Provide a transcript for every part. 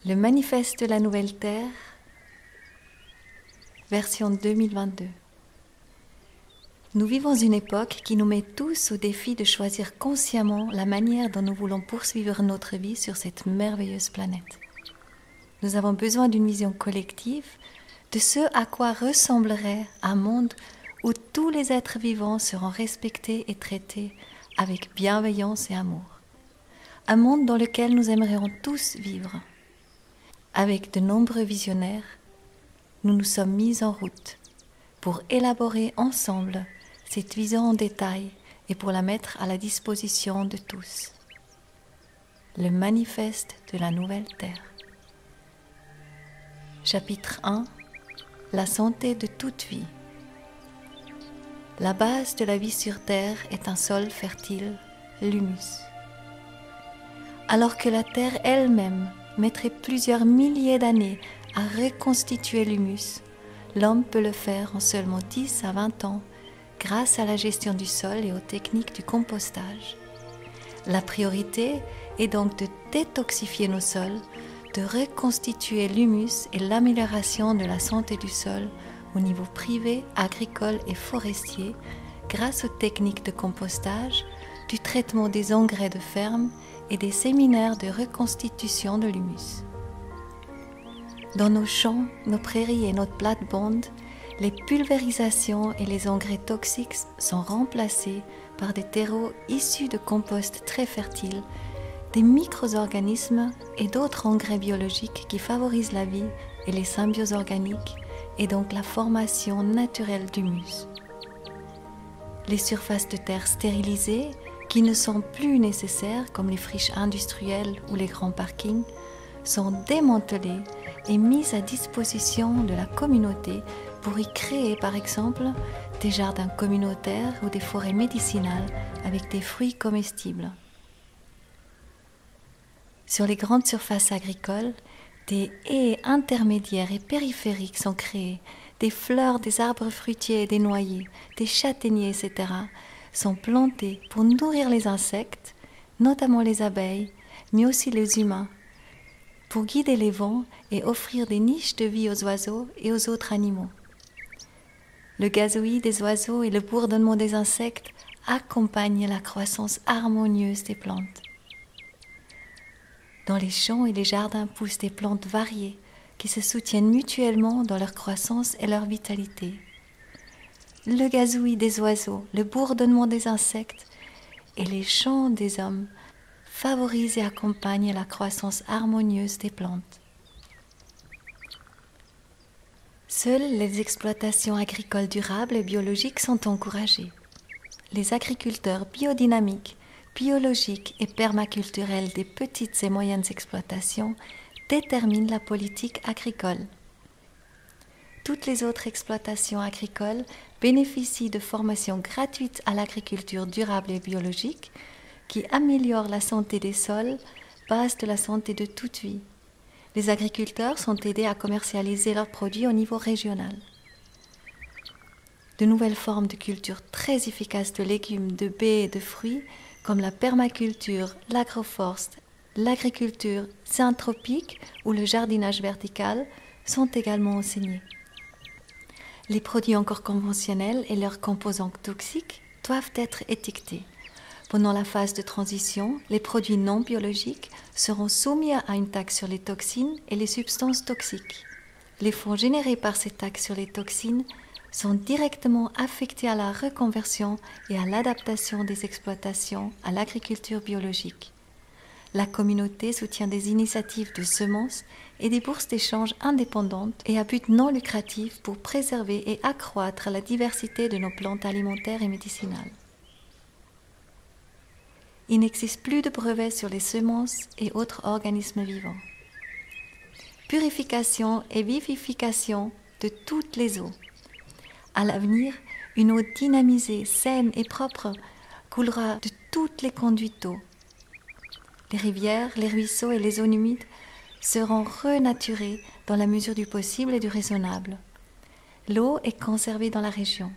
Le manifeste de la Nouvelle Terre, version 2022. Nous vivons une époque qui nous met tous au défi de choisir consciemment la manière dont nous voulons poursuivre notre vie sur cette merveilleuse planète. Nous avons besoin d'une vision collective de ce à quoi ressemblerait un monde où tous les êtres vivants seront respectés et traités avec bienveillance et amour. Un monde dans lequel nous aimerions tous vivre. Avec de nombreux visionnaires, nous nous sommes mis en route pour élaborer ensemble cette vision en détail et pour la mettre à la disposition de tous. Le manifeste de la Nouvelle Terre. Chapitre 1. La santé de toute vie. La base de la vie sur Terre est un sol fertile, l'humus. Alors que la Terre elle-même mettrait plusieurs milliers d'années à reconstituer l'humus, l'homme peut le faire en seulement 10 à 20 ans grâce à la gestion du sol et aux techniques du compostage. La priorité est donc de détoxifier nos sols, de reconstituer l'humus et l'amélioration de la santé du sol au niveau privé, agricole et forestier grâce aux techniques de compostage, du traitement des engrais de ferme et des séminaires de reconstitution de l'humus. Dans nos champs, nos prairies et notre plate-bande, les pulvérisations et les engrais toxiques sont remplacés par des terreaux issus de compost très fertiles, des micro-organismes et d'autres engrais biologiques qui favorisent la vie et les symbioses organiques et donc la formation naturelle d'humus. Les surfaces de terre stérilisées qui ne sont plus nécessaires comme les friches industrielles ou les grands parkings sont démantelées et mises à disposition de la communauté pour y créer par exemple des jardins communautaires ou des forêts médicinales avec des fruits comestibles. Sur les grandes surfaces agricoles, des haies intermédiaires et périphériques sont créées, des fleurs, des arbres fruitiers et des noyers, des châtaigniers, etc. sont plantés pour nourrir les insectes, notamment les abeilles, mais aussi les humains, pour guider les vents et offrir des niches de vie aux oiseaux et aux autres animaux. Le gazouillis des oiseaux et le bourdonnement des insectes accompagnent la croissance harmonieuse des plantes. Dans les champs et les jardins poussent des plantes variées qui se soutiennent mutuellement dans leur croissance et leur vitalité. Le gazouillis des oiseaux, le bourdonnement des insectes et les chants des hommes favorisent et accompagnent la croissance harmonieuse des plantes. Seules les exploitations agricoles durables et biologiques sont encouragées. Les agriculteurs biodynamiques, biologiques et permaculturels des petites et moyennes exploitations déterminent la politique agricole. Toutes les autres exploitations agricoles bénéficient de formations gratuites à l'agriculture durable et biologique qui améliorent la santé des sols, base de la santé de toute vie. Les agriculteurs sont aidés à commercialiser leurs produits au niveau régional. De nouvelles formes de culture très efficaces de légumes, de baies et de fruits, comme la permaculture, l'agroforste, l'agriculture synanthropique ou le jardinage vertical, sont également enseignés. Les produits encore conventionnels et leurs composants toxiques doivent être étiquetés. Pendant la phase de transition, les produits non biologiques seront soumis à une taxe sur les toxines et les substances toxiques. Les fonds générés par ces taxes sur les toxines sont directement affectés à la reconversion et à l'adaptation des exploitations à l'agriculture biologique. La communauté soutient des initiatives de semences et des bourses d'échange indépendantes et à but non lucratif pour préserver et accroître la diversité de nos plantes alimentaires et médicinales. Il n'existe plus de brevets sur les semences et autres organismes vivants. Purification et vivification de toutes les eaux. À l'avenir, une eau dynamisée, saine et propre coulera de toutes les conduites d'eau. Les rivières, les ruisseaux et les zones humides seront renaturés dans la mesure du possible et du raisonnable. L'eau est conservée dans la région.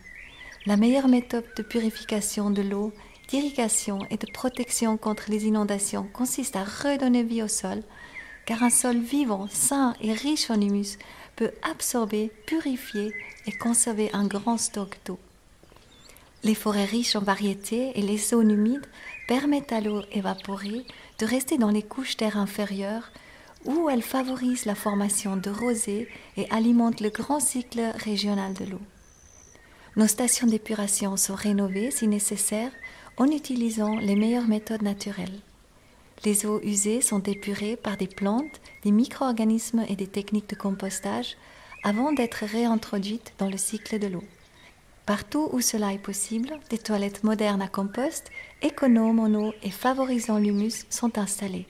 La meilleure méthode de purification de l'eau, d'irrigation et de protection contre les inondations consiste à redonner vie au sol car un sol vivant, sain et riche en humus peut absorber, purifier et conserver un grand stock d'eau. Les forêts riches en variétés et les zones humides permettent à l'eau évaporée de rester dans les couches d'air inférieures où elle favorise la formation de rosées et alimente le grand cycle régional de l'eau. Nos stations d'épuration sont rénovées si nécessaire en utilisant les meilleures méthodes naturelles. Les eaux usées sont épurées par des plantes, des micro-organismes et des techniques de compostage avant d'être réintroduites dans le cycle de l'eau. Partout où cela est possible, des toilettes modernes à compost, économes en eau et favorisant l'humus sont installées.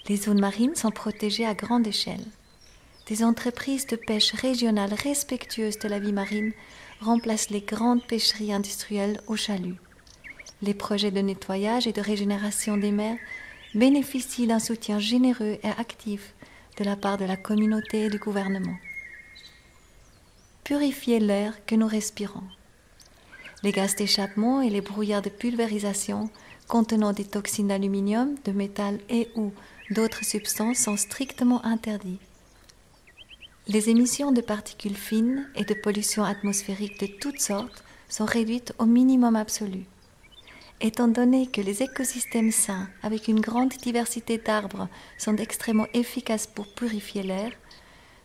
Les zones marines sont protégées à grande échelle. Des entreprises de pêche régionales respectueuses de la vie marine remplacent les grandes pêcheries industrielles au chalut. Les projets de nettoyage et de régénération des mers bénéficient d'un soutien généreux et actif de la part de la communauté et du gouvernement. Purifier l'air que nous respirons. Les gaz d'échappement et les brouillards de pulvérisation contenant des toxines d'aluminium, de métal et ou d'autres substances sont strictement interdits. Les émissions de particules fines et de pollution atmosphérique de toutes sortes sont réduites au minimum absolu. Étant donné que les écosystèmes sains, avec une grande diversité d'arbres, sont extrêmement efficaces pour purifier l'air,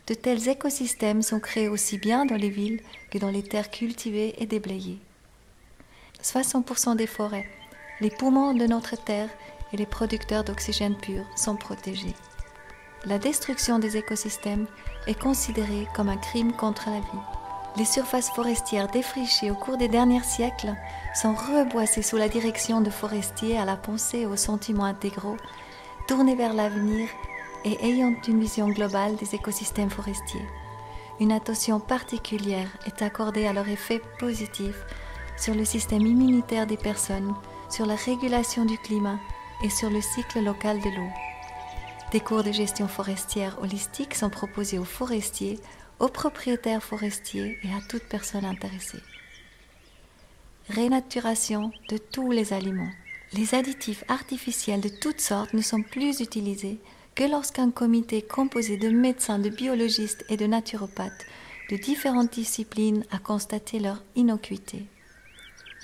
de tels écosystèmes sont créés aussi bien dans les villes que dans les terres cultivées et déblayées. 60% des forêts, les poumons de notre terre et les producteurs d'oxygène pur sont protégés. La destruction des écosystèmes est considérée comme un crime contre la vie. Les surfaces forestières défrichées au cours des derniers siècles sont reboisées sous la direction de forestiers à la pensée et aux sentiments intégraux, tournés vers l'avenir et ayant une vision globale des écosystèmes forestiers. Une attention particulière est accordée à leur effet positif sur le système immunitaire des personnes, sur la régulation du climat et sur le cycle local de l'eau. Des cours de gestion forestière holistique sont proposés aux forestiers, aux propriétaires forestiers et à toute personne intéressée. Rénaturation de tous les aliments. Les additifs artificiels de toutes sortes ne sont plus utilisés que lorsqu'un comité composé de médecins, de biologistes et de naturopathes de différentes disciplines a constaté leur innocuité.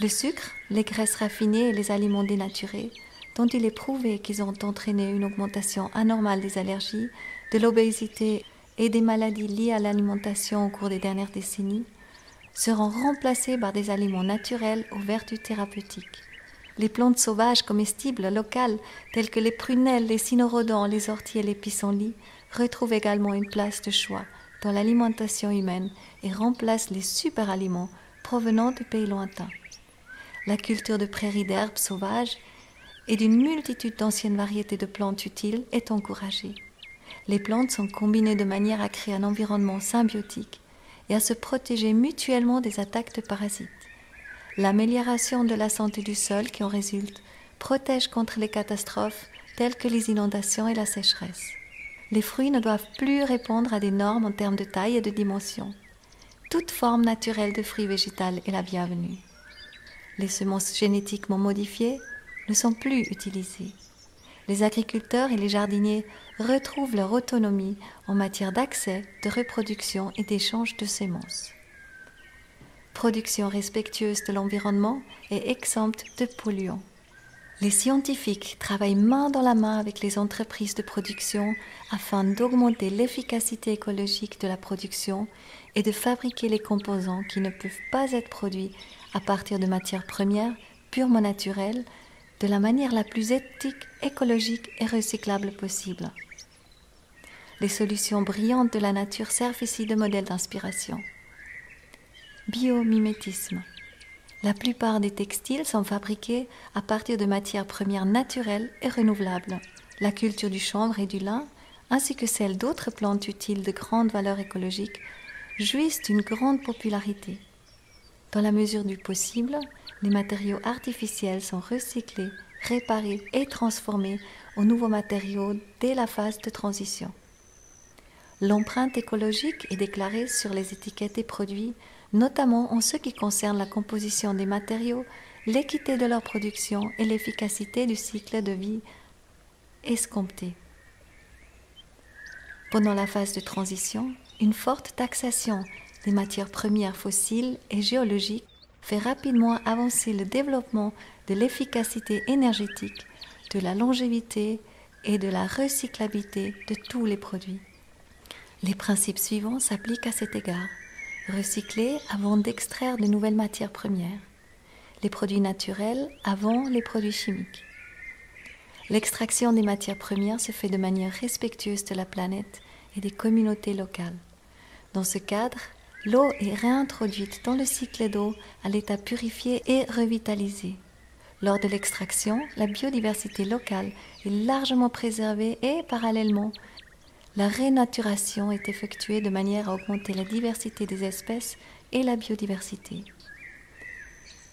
Le sucre, les graisses raffinées et les aliments dénaturés, dont il est prouvé qu'ils ont entraîné une augmentation anormale des allergies, de l'obésité et des maladies liées à l'alimentation au cours des dernières décennies, seront remplacés par des aliments naturels aux vertus thérapeutiques. Les plantes sauvages comestibles locales, telles que les prunelles, les cynorrhodons, les orties et les pissenlits, retrouvent également une place de choix dans l'alimentation humaine et remplacent les superaliments provenant de pays lointains. La culture de prairies d'herbes sauvages et d'une multitude d'anciennes variétés de plantes utiles est encouragée. Les plantes sont combinées de manière à créer un environnement symbiotique et à se protéger mutuellement des attaques de parasites. L'amélioration de la santé du sol qui en résulte protège contre les catastrophes telles que les inondations et la sécheresse. Les fruits ne doivent plus répondre à des normes en termes de taille et de dimension. Toute forme naturelle de fruits végétales est la bienvenue. Les semences génétiquement modifiées ne sont plus utilisées. Les agriculteurs et les jardiniers retrouvent leur autonomie en matière d'accès, de reproduction et d'échange de semences. Production respectueuse de l'environnement et exempte de polluants. Les scientifiques travaillent main dans la main avec les entreprises de production afin d'augmenter l'efficacité écologique de la production et de fabriquer les composants qui ne peuvent pas être produits à partir de matières premières purement naturelles de la manière la plus éthique, écologique et recyclable possible. Les solutions brillantes de la nature servent ici de modèle d'inspiration. Biomimétisme. La plupart des textiles sont fabriqués à partir de matières premières naturelles et renouvelables. La culture du chanvre et du lin, ainsi que celle d'autres plantes utiles de grande valeur écologique, jouissent d'une grande popularité. Dans la mesure du possible, les matériaux artificiels sont recyclés, réparés et transformés en nouveaux matériaux dès la phase de transition. L'empreinte écologique est déclarée sur les étiquettes des produits, notamment en ce qui concerne la composition des matériaux, l'équité de leur production et l'efficacité du cycle de vie escompté. Pendant la phase de transition, une forte taxation des matières premières fossiles et géologiques fait rapidement avancer le développement de l'efficacité énergétique, de la longévité et de la recyclabilité de tous les produits. Les principes suivants s'appliquent à cet égard. Recycler avant d'extraire de nouvelles matières premières. Les produits naturels avant les produits chimiques. L'extraction des matières premières se fait de manière respectueuse de la planète et des communautés locales. Dans ce cadre, l'eau est réintroduite dans le cycle d'eau à l'état purifié et revitalisé. Lors de l'extraction, la biodiversité locale est largement préservée et, parallèlement, la renaturation est effectuée de manière à augmenter la diversité des espèces et la biodiversité.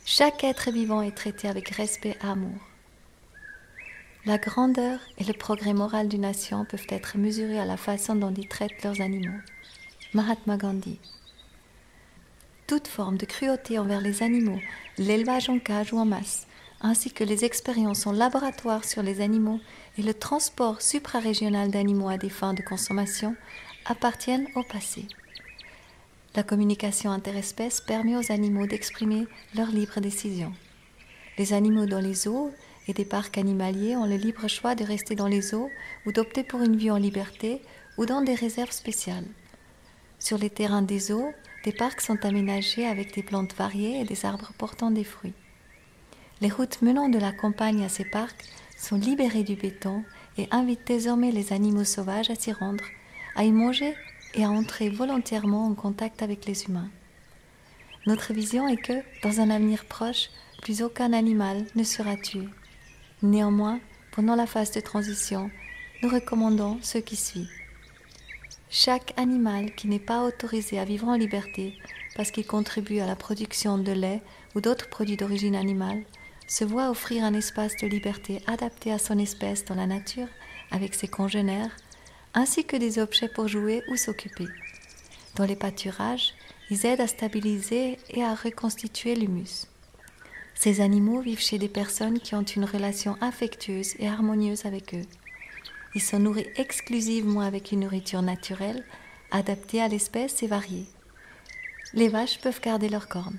Chaque être vivant est traité avec respect et amour. La grandeur et le progrès moral d'une nation peuvent être mesurés à la façon dont ils traitent leurs animaux. Mahatma Gandhi. Toute forme de cruauté envers les animaux, l'élevage en cage ou en masse, ainsi que les expériences en laboratoire sur les animaux et le transport suprarégional d'animaux à des fins de consommation appartiennent au passé. La communication interespèces permet aux animaux d'exprimer leur libre décision. Les animaux dans les zoos et des parcs animaliers ont le libre choix de rester dans les zoos ou d'opter pour une vie en liberté ou dans des réserves spéciales. Sur les terrains des zoos, des parcs sont aménagés avec des plantes variées et des arbres portant des fruits. Les routes menant de la campagne à ces parcs sont libérées du béton et invitent désormais les animaux sauvages à s'y rendre, à y manger et à entrer volontairement en contact avec les humains. Notre vision est que, dans un avenir proche, plus aucun animal ne sera tué. Néanmoins, pendant la phase de transition, nous recommandons ce qui suit. Chaque animal qui n'est pas autorisé à vivre en liberté parce qu'il contribue à la production de lait ou d'autres produits d'origine animale se voit offrir un espace de liberté adapté à son espèce dans la nature avec ses congénères, ainsi que des objets pour jouer ou s'occuper. Dans les pâturages, ils aident à stabiliser et à reconstituer l'humus. Ces animaux vivent chez des personnes qui ont une relation affectueuse et harmonieuse avec eux. Ils sont nourris exclusivement avec une nourriture naturelle, adaptée à l'espèce et variée. Les vaches peuvent garder leurs cornes.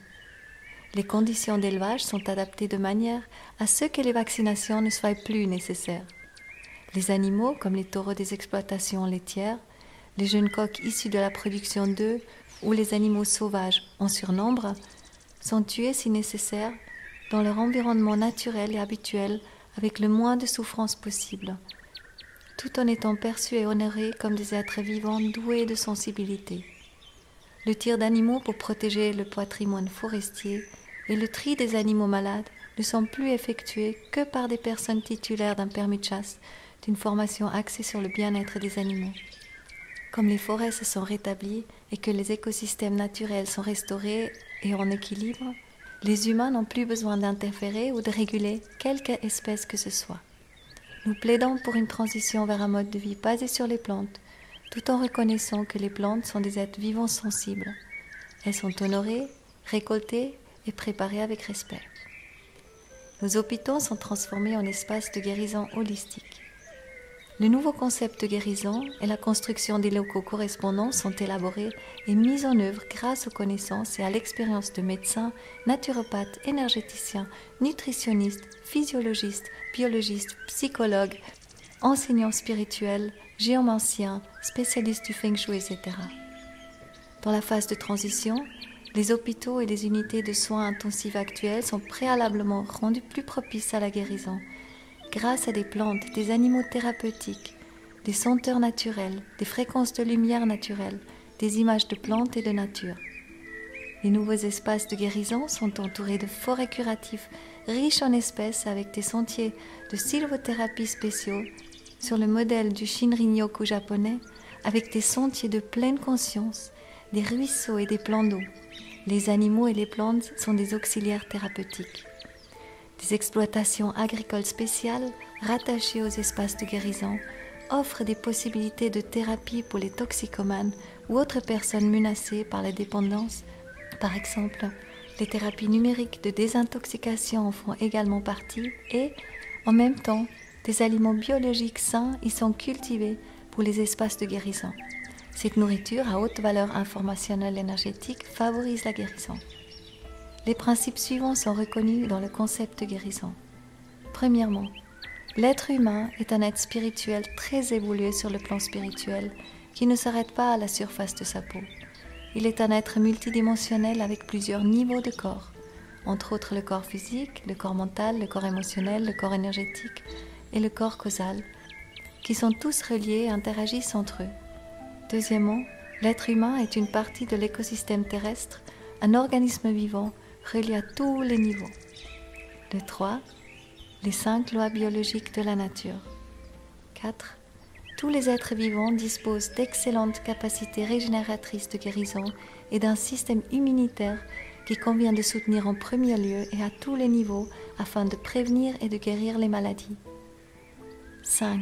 Les conditions d'élevage sont adaptées de manière à ce que les vaccinations ne soient plus nécessaires. Les animaux, comme les taureaux des exploitations laitières, les jeunes coqs issus de la production d'œufs ou les animaux sauvages en surnombre, sont tués si nécessaire dans leur environnement naturel et habituel avec le moins de souffrance possible, tout en étant perçus et honorés comme des êtres vivants doués de sensibilité. Le tir d'animaux pour protéger le patrimoine forestier et le tri des animaux malades ne sont plus effectués que par des personnes titulaires d'un permis de chasse, d'une formation axée sur le bien-être des animaux. Comme les forêts se sont rétablies et que les écosystèmes naturels sont restaurés et en équilibre, les humains n'ont plus besoin d'interférer ou de réguler quelque espèce que ce soit. Nous plaidons pour une transition vers un mode de vie basé sur les plantes, tout en reconnaissant que les plantes sont des êtres vivants sensibles. Elles sont honorées, récoltées et préparées avec respect. Nos hôpitaux sont transformés en espaces de guérison holistique. Le nouveau concept de guérison et la construction des locaux correspondants sont élaborés et mis en œuvre grâce aux connaissances et à l'expérience de médecins, naturopathes, énergéticiens, nutritionnistes, physiologistes, biologistes, psychologues, enseignants spirituels, géomanciens, spécialistes du feng shui, etc. Dans la phase de transition, les hôpitaux et les unités de soins intensifs actuels sont préalablement rendus plus propices à la guérison, grâce à des plantes, des animaux thérapeutiques, des senteurs naturelles, des fréquences de lumière naturelles, des images de plantes et de nature. Les nouveaux espaces de guérison sont entourés de forêts curatives riches en espèces avec des sentiers de sylvothérapie spéciaux sur le modèle du Shinrin-yoku japonais, avec des sentiers de pleine conscience, des ruisseaux et des plans d'eau. Les animaux et les plantes sont des auxiliaires thérapeutiques. Des exploitations agricoles spéciales, rattachées aux espaces de guérison, offrent des possibilités de thérapie pour les toxicomanes ou autres personnes menacées par la dépendance. Par exemple, les thérapies numériques de désintoxication en font également partie et, en même temps, des aliments biologiques sains y sont cultivés pour les espaces de guérison. Cette nourriture à haute valeur informationnelle énergétique favorise la guérison. Les principes suivants sont reconnus dans le concept de guérison. Premièrement, l'être humain est un être spirituel très évolué sur le plan spirituel qui ne s'arrête pas à la surface de sa peau. Il est un être multidimensionnel avec plusieurs niveaux de corps, entre autres le corps physique, le corps mental, le corps émotionnel, le corps énergétique et le corps causal, qui sont tous reliés et interagissent entre eux. Deuxièmement, l'être humain est une partie de l'écosystème terrestre, un organisme vivant relié à tous les niveaux. 3. Les 5 lois biologiques de la nature. 4. Tous les êtres vivants disposent d'excellentes capacités régénératrices de guérison et d'un système immunitaire qui convient de soutenir en premier lieu et à tous les niveaux afin de prévenir et de guérir les maladies. 5.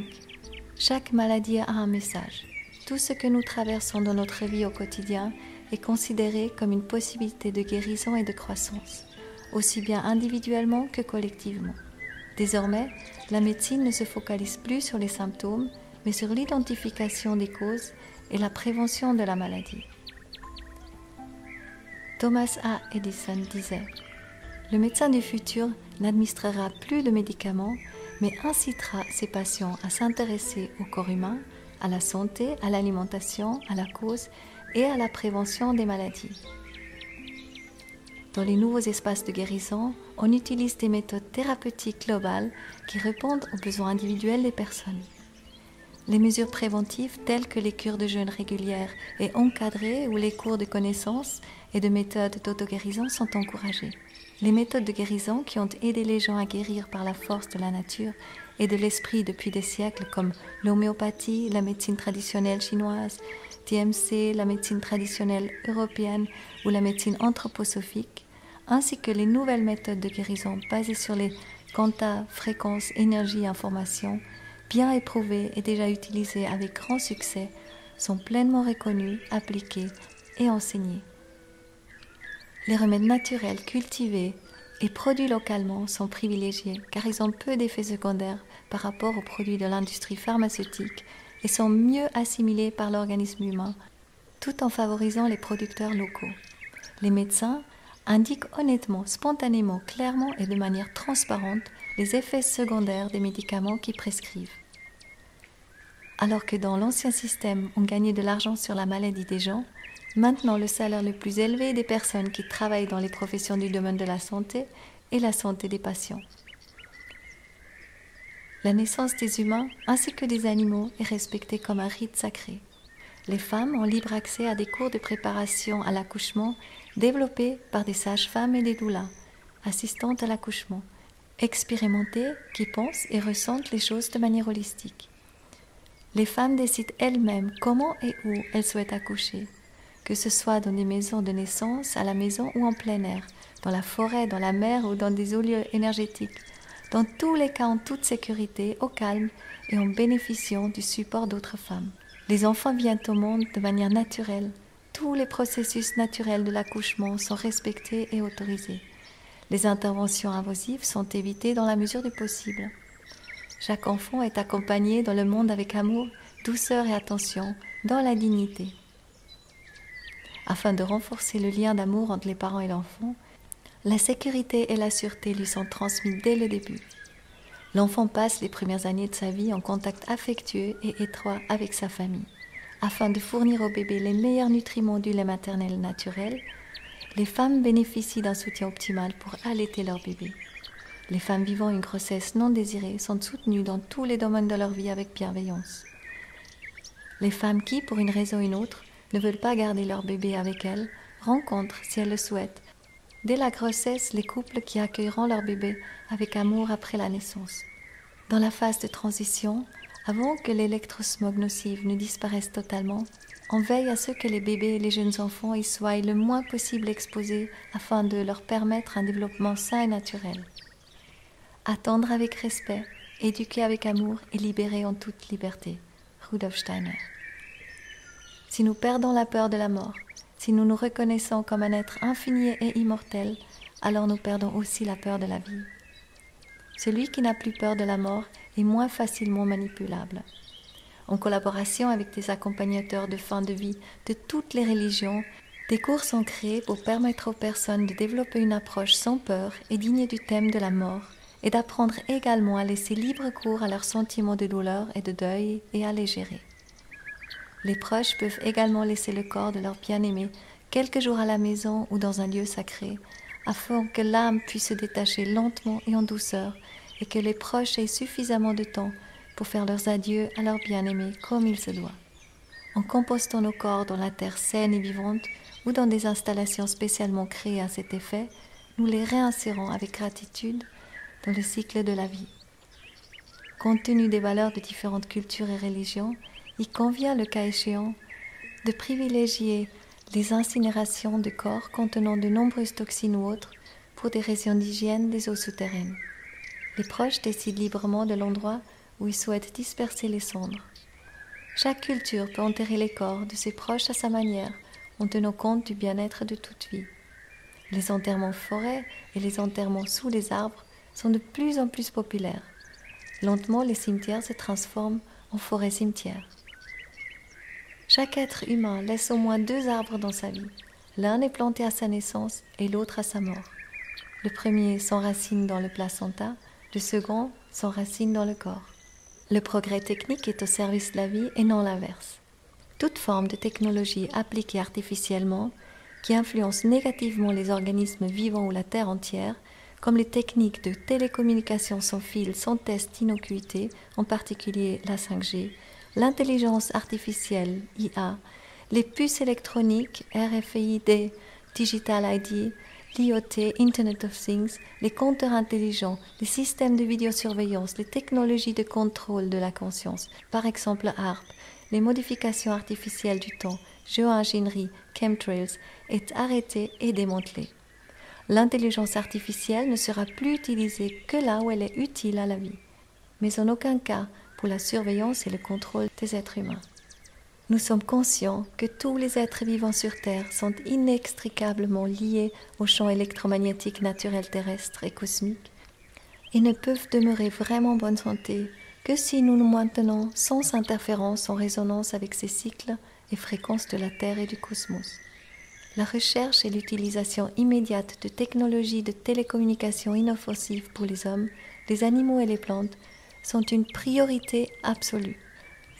Chaque maladie a un message. Tout ce que nous traversons dans notre vie au quotidien est considéré comme une possibilité de guérison et de croissance, aussi bien individuellement que collectivement. Désormais, la médecine ne se focalise plus sur les symptômes, mais sur l'identification des causes et la prévention de la maladie. Thomas A. Edison disait « Le médecin du futur n'administrera plus de médicaments, mais incitera ses patients à s'intéresser au corps humain, à la santé, à l'alimentation, à la cause et à la prévention des maladies. » Dans les nouveaux espaces de guérison, on utilise des méthodes thérapeutiques globales qui répondent aux besoins individuels des personnes. Les mesures préventives telles que les cures de jeûne régulières et encadrées ou les cours de connaissances et de méthodes d'auto-guérison sont encouragées. Les méthodes de guérison qui ont aidé les gens à guérir par la force de la nature et de l'esprit depuis des siècles comme l'homéopathie, la médecine traditionnelle chinoise, TMC, la médecine traditionnelle européenne ou la médecine anthroposophique, ainsi que les nouvelles méthodes de guérison basées sur les quanta, fréquences, énergie, information, bien éprouvées et déjà utilisées avec grand succès, sont pleinement reconnues, appliquées et enseignées. Les remèdes naturels cultivés et produits localement sont privilégiés car ils ont peu d'effets secondaires par rapport aux produits de l'industrie pharmaceutique et sont mieux assimilés par l'organisme humain, tout en favorisant les producteurs locaux. Les médecins indiquent honnêtement, spontanément, clairement et de manière transparente les effets secondaires des médicaments qu'ils prescrivent. Alors que dans l'ancien système, on gagnait de l'argent sur la maladie des gens, maintenant le salaire le plus élevé des personnes qui travaillent dans les professions du domaine de la santé est la santé des patients. La naissance des humains ainsi que des animaux est respectée comme un rite sacré. Les femmes ont libre accès à des cours de préparation à l'accouchement développés par des sages-femmes et des doulas, assistantes à l'accouchement, expérimentées qui pensent et ressentent les choses de manière holistique. Les femmes décident elles-mêmes comment et où elles souhaitent accoucher, que ce soit dans des maisons de naissance, à la maison ou en plein air, dans la forêt, dans la mer ou dans des hauts lieux énergétiques, dans tous les cas en toute sécurité, au calme et en bénéficiant du support d'autres femmes. Les enfants viennent au monde de manière naturelle. Tous les processus naturels de l'accouchement sont respectés et autorisés. Les interventions invasives sont évitées dans la mesure du possible. Chaque enfant est accompagné dans le monde avec amour, douceur et attention, dans la dignité. Afin de renforcer le lien d'amour entre les parents et l'enfant, la sécurité et la sûreté lui sont transmises dès le début. L'enfant passe les premières années de sa vie en contact affectueux et étroit avec sa famille. Afin de fournir au bébé les meilleurs nutriments du lait maternel naturel, les femmes bénéficient d'un soutien optimal pour allaiter leur bébé. Les femmes vivant une grossesse non désirée sont soutenues dans tous les domaines de leur vie avec bienveillance. Les femmes qui, pour une raison ou une autre, ne veulent pas garder leur bébé avec elles, rencontrent, si elles le souhaitent, dès la grossesse, les couples qui accueilleront leur bébé avec amour après la naissance. Dans la phase de transition, avant que l'électrosmog nocif ne disparaisse totalement, on veille à ce que les bébés et les jeunes enfants y soient le moins possible exposés afin de leur permettre un développement sain et naturel. Attendre avec respect, éduquer avec amour et libérer en toute liberté. Rudolf Steiner. Si nous perdons la peur de la mort, si nous nous reconnaissons comme un être infini et immortel, alors nous perdons aussi la peur de la vie. Celui qui n'a plus peur de la mort est moins facilement manipulable. En collaboration avec des accompagnateurs de fin de vie de toutes les religions, des cours sont créés pour permettre aux personnes de développer une approche sans peur et digne du thème de la mort, et d'apprendre également à laisser libre cours à leurs sentiments de douleur et de deuil et à les gérer. Les proches peuvent également laisser le corps de leur bien-aimé quelques jours à la maison ou dans un lieu sacré, afin que l'âme puisse se détacher lentement et en douceur, et que les proches aient suffisamment de temps pour faire leurs adieux à leur bien-aimé comme il se doit. En compostant nos corps dans la terre saine et vivante ou dans des installations spécialement créées à cet effet, nous les réinsérons avec gratitude dans le cycle de la vie. Compte tenu des valeurs de différentes cultures et religions, il convient, le cas échéant, de privilégier les incinérations de corps contenant de nombreuses toxines ou autres pour des raisons d'hygiène des eaux souterraines. Les proches décident librement de l'endroit où ils souhaitent disperser les cendres. Chaque culture peut enterrer les corps de ses proches à sa manière, en tenant compte du bien-être de toute vie. Les enterrements forêts et les enterrements sous les arbres sont de plus en plus populaires. Lentement, les cimetières se transforment en forêts-cimetières. Chaque être humain laisse au moins 2 arbres dans sa vie. L'un est planté à sa naissance et l'autre à sa mort. Le premier s'enracine dans le placenta, le second s'enracine dans le corps. Le progrès technique est au service de la vie et non l'inverse. Toute forme de technologie appliquée artificiellement, qui influence négativement les organismes vivants ou la Terre entière, comme les techniques de télécommunication sans fil, sans test d'innocuité, en particulier la 5G, l'intelligence artificielle, IA, les puces électroniques, RFID, Digital ID, l'IoT, Internet of Things, les compteurs intelligents, les systèmes de vidéosurveillance, les technologies de contrôle de la conscience, par exemple HARP, les modifications artificielles du temps, géo-ingénierie, chemtrails, est arrêtée et démantelée. L'intelligence artificielle ne sera plus utilisée que là où elle est utile à la vie, mais en aucun cas pour la surveillance et le contrôle des êtres humains. Nous sommes conscients que tous les êtres vivants sur Terre sont inextricablement liés au champ électromagnétique naturel terrestre et cosmique et ne peuvent demeurer vraiment en bonne santé que si nous nous maintenons sans interférence en résonance avec ces cycles et fréquences de la Terre et du cosmos. La recherche et l'utilisation immédiate de technologies de télécommunication inoffensives pour les hommes, les animaux et les plantes sont une priorité absolue.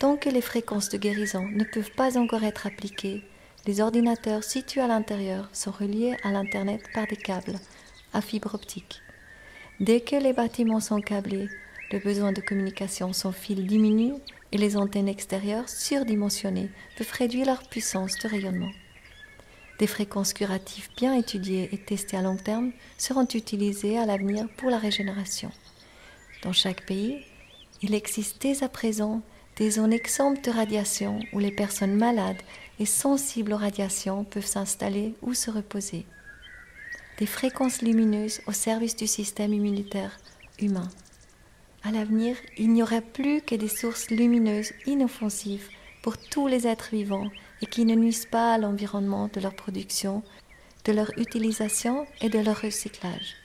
Tant que les fréquences de guérison ne peuvent pas encore être appliquées, les ordinateurs situés à l'intérieur sont reliés à l'Internet par des câbles à fibre optique. Dès que les bâtiments sont câblés, le besoin de communication sans fil diminue et les antennes extérieures surdimensionnées peuvent réduire leur puissance de rayonnement. Des fréquences curatives bien étudiées et testées à long terme seront utilisées à l'avenir pour la régénération. Dans chaque pays, il existe dès à présent des zones exemptes de radiation où les personnes malades et sensibles aux radiations peuvent s'installer ou se reposer. Des fréquences lumineuses au service du système immunitaire humain. À l'avenir, il n'y aura plus que des sources lumineuses inoffensives pour tous les êtres vivants et qui ne nuisent pas à l'environnement de leur production, de leur utilisation et de leur recyclage.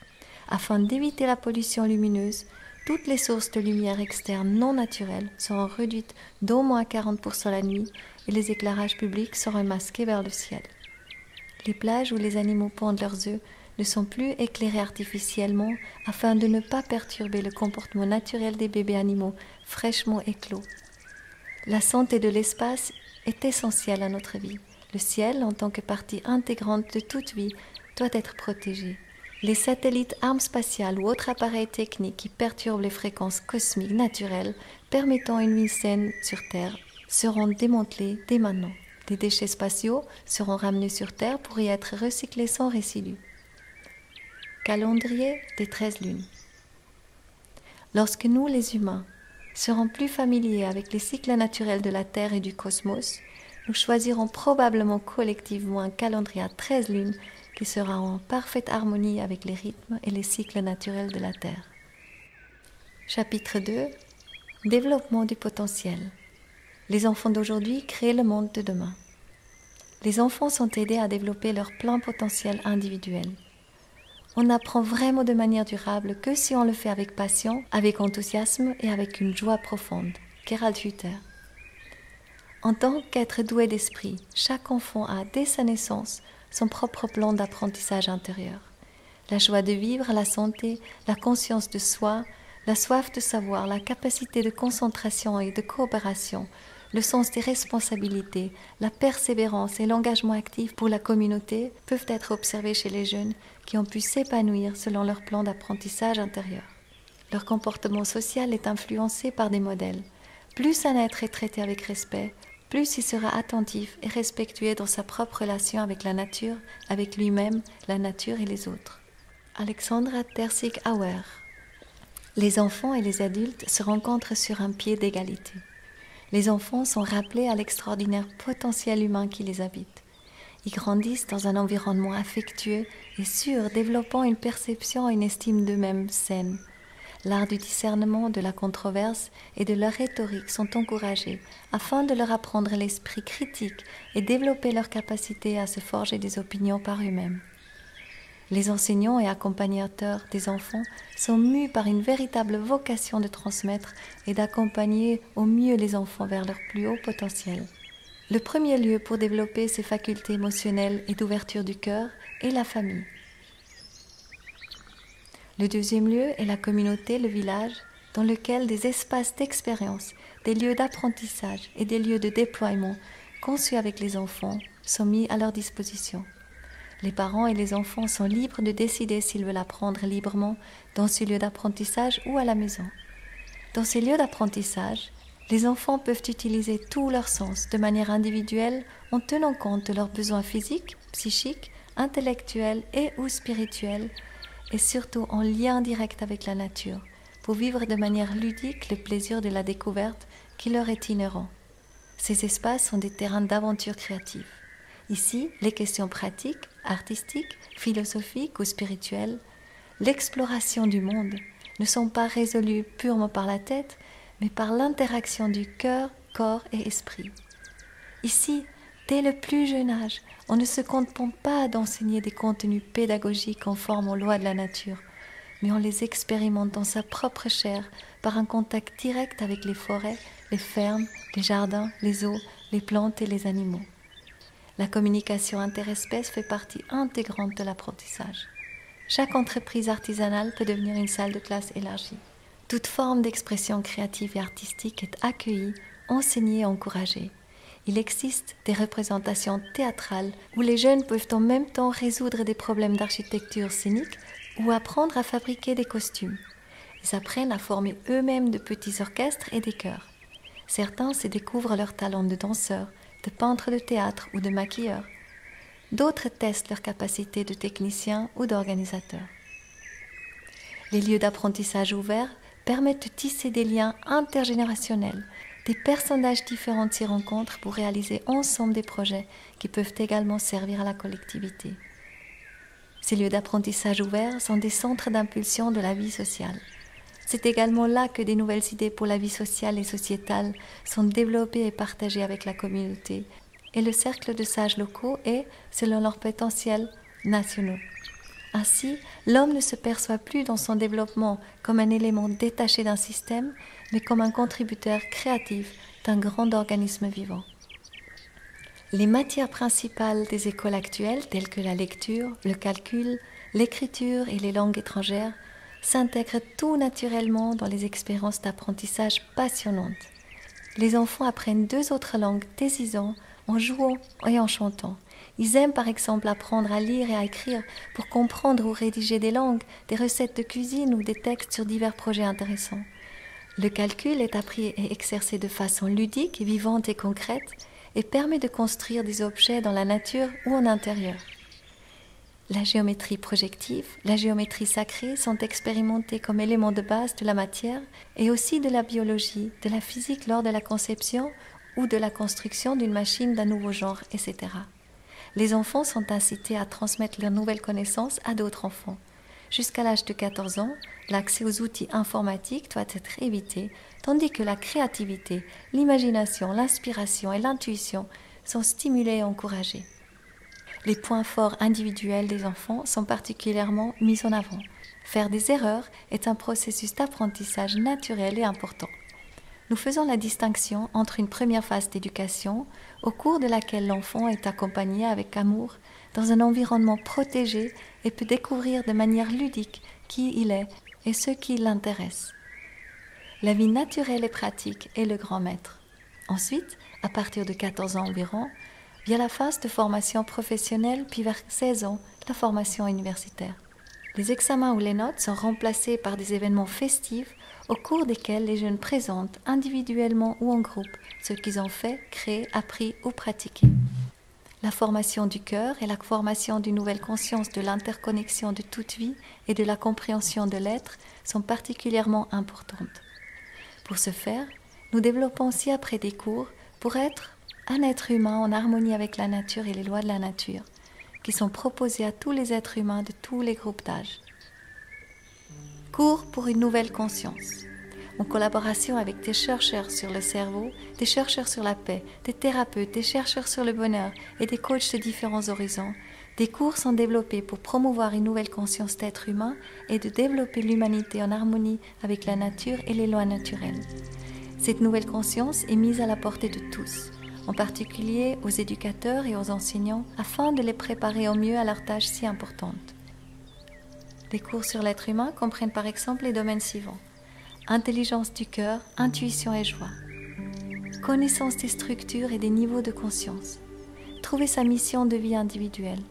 Afin d'éviter la pollution lumineuse, toutes les sources de lumière externe non naturelles seront réduites d'au moins 40% la nuit et les éclairages publics seront masqués vers le ciel. Les plages où les animaux pondent leurs œufs ne sont plus éclairées artificiellement afin de ne pas perturber le comportement naturel des bébés animaux fraîchement éclos. La santé de l'espace est essentielle à notre vie. Le ciel, en tant que partie intégrante de toute vie, doit être protégé. Les satellites, armes spatiales ou autres appareils techniques qui perturbent les fréquences cosmiques naturelles permettant une vie saine sur Terre seront démantelés dès maintenant. Les déchets spatiaux seront ramenés sur Terre pour y être recyclés sans résidus. Calendrier des 13 lunes. Lorsque nous, les humains, serons plus familiers avec les cycles naturels de la Terre et du cosmos, nous choisirons probablement collectivement un calendrier à 13 lunes qui sera en parfaite harmonie avec les rythmes et les cycles naturels de la Terre. Chapitre 2. Développement du potentiel. Les enfants d'aujourd'hui créent le monde de demain. Les enfants sont aidés à développer leur plein potentiel individuel. On apprend vraiment de manière durable que si on le fait avec passion, avec enthousiasme et avec une joie profonde. Gerald Hüther. En tant qu'être doué d'esprit, chaque enfant a, dès sa naissance, son propre plan d'apprentissage intérieur. La joie de vivre, la santé, la conscience de soi, la soif de savoir, la capacité de concentration et de coopération, le sens des responsabilités, la persévérance et l'engagement actif pour la communauté peuvent être observés chez les jeunes qui ont pu s'épanouir selon leur plan d'apprentissage intérieur. Leur comportement social est influencé par des modèles. Plus un être est traité avec respect, plus il sera attentif et respectueux dans sa propre relation avec la nature, avec lui-même, la nature et les autres. Alexandra Tercig-Auer. Les enfants et les adultes se rencontrent sur un pied d'égalité. Les enfants sont rappelés à l'extraordinaire potentiel humain qui les habite. Ils grandissent dans un environnement affectueux et sûr, développant une perception et une estime d'eux-mêmes saine. L'art du discernement, de la controverse et de la rhétorique sont encouragés afin de leur apprendre l'esprit critique et développer leur capacité à se forger des opinions par eux-mêmes. Les enseignants et accompagnateurs des enfants sont mus par une véritable vocation de transmettre et d'accompagner au mieux les enfants vers leur plus haut potentiel. Le premier lieu pour développer ces facultés émotionnelles et d'ouverture du cœur est la famille. Le deuxième lieu est la communauté, le village, dans lequel des espaces d'expérience, des lieux d'apprentissage et des lieux de déploiement conçus avec les enfants sont mis à leur disposition. Les parents et les enfants sont libres de décider s'ils veulent apprendre librement dans ce lieu d'apprentissage ou à la maison. Dans ces lieux d'apprentissage, les enfants peuvent utiliser tous leurs sens de manière individuelle en tenant compte de leurs besoins physiques, psychiques, intellectuels et ou spirituels et surtout en lien direct avec la nature pour vivre de manière ludique le plaisir de la découverte qui leur est inhérent. Ces espaces sont des terrains d'aventure créative. Ici, les questions pratiques, artistiques, philosophiques ou spirituelles, l'exploration du monde ne sont pas résolues purement par la tête, mais par l'interaction du cœur, corps et esprit. Ici, dès le plus jeune âge, on ne se contente pas d'enseigner des contenus pédagogiques conformes aux lois de la nature, mais on les expérimente dans sa propre chair par un contact direct avec les forêts, les fermes, les jardins, les eaux, les plantes et les animaux. La communication interespèces fait partie intégrante de l'apprentissage. Chaque entreprise artisanale peut devenir une salle de classe élargie. Toute forme d'expression créative et artistique est accueillie, enseignée et encouragée. Il existe des représentations théâtrales où les jeunes peuvent en même temps résoudre des problèmes d'architecture scénique ou apprendre à fabriquer des costumes. Ils apprennent à former eux-mêmes de petits orchestres et des chœurs. Certains se découvrent leur talent de danseur, de peintre de théâtre ou de maquilleur. D'autres testent leur capacité de technicien ou d'organisateur. Les lieux d'apprentissage ouverts permettent de tisser des liens intergénérationnels. Des personnages différents s'y rencontrent pour réaliser ensemble des projets qui peuvent également servir à la collectivité. Ces lieux d'apprentissage ouverts sont des centres d'impulsion de la vie sociale. C'est également là que des nouvelles idées pour la vie sociale et sociétale sont développées et partagées avec la communauté, et le cercle de sages locaux est, selon leur potentiel, nationaux. Ainsi, l'homme ne se perçoit plus dans son développement comme un élément détaché d'un système, mais comme un contributeur créatif d'un grand organisme vivant. Les matières principales des écoles actuelles, telles que la lecture, le calcul, l'écriture et les langues étrangères, s'intègrent tout naturellement dans les expériences d'apprentissage passionnantes. Les enfants apprennent 2 autres langues dès 6 ans en jouant et en chantant. Ils aiment par exemple apprendre à lire et à écrire pour comprendre ou rédiger des langues, des recettes de cuisine ou des textes sur divers projets intéressants. Le calcul est appris et exercé de façon ludique, vivante et concrète et permet de construire des objets dans la nature ou en intérieur. La géométrie projective, la géométrie sacrée sont expérimentées comme éléments de base de la matière et aussi de la biologie, de la physique lors de la conception ou de la construction d'une machine d'un nouveau genre, etc. Les enfants sont incités à transmettre leurs nouvelles connaissances à d'autres enfants. Jusqu'à l'âge de 14 ans, l'accès aux outils informatiques doit être évité, tandis que la créativité, l'imagination, l'inspiration et l'intuition sont stimulés et encouragés. Les points forts individuels des enfants sont particulièrement mis en avant. Faire des erreurs est un processus d'apprentissage naturel et important. nous faisons la distinction entre une première phase d'éducation, au cours de laquelle l'enfant est accompagné avec amour dans un environnement protégé et peut découvrir de manière ludique qui il est et ce qui l'intéresse. La vie naturelle et pratique est le grand maître. Ensuite, à partir de 14 ans environ, vient la phase de formation professionnelle, puis vers 16 ans, la formation universitaire. Les examens ou les notes sont remplacés par des événements festifs au cours desquels les jeunes présentent individuellement ou en groupe ce qu'ils ont fait, créé, appris ou pratiqué. La formation du cœur et la formation d'une nouvelle conscience de l'interconnexion de toute vie et de la compréhension de l'être sont particulièrement importantes. Pour ce faire, nous développons ci-après des cours pour être un être humain en harmonie avec la nature et les lois de la nature, qui sont proposés à tous les êtres humains de tous les groupes d'âge. Cours pour une nouvelle conscience. En collaboration avec des chercheurs sur le cerveau, des chercheurs sur la paix, des thérapeutes, des chercheurs sur le bonheur et des coachs de différents horizons, des cours sont développés pour promouvoir une nouvelle conscience d'être humain et de développer l'humanité en harmonie avec la nature et les lois naturelles. Cette nouvelle conscience est mise à la portée de tous, en particulier aux éducateurs et aux enseignants, afin de les préparer au mieux à leurs tâches si importantes. Les cours sur l'être humain comprennent par exemple les domaines suivants: intelligence du cœur, intuition et joie, connaissance des structures et des niveaux de conscience, trouver sa mission de vie individuelle,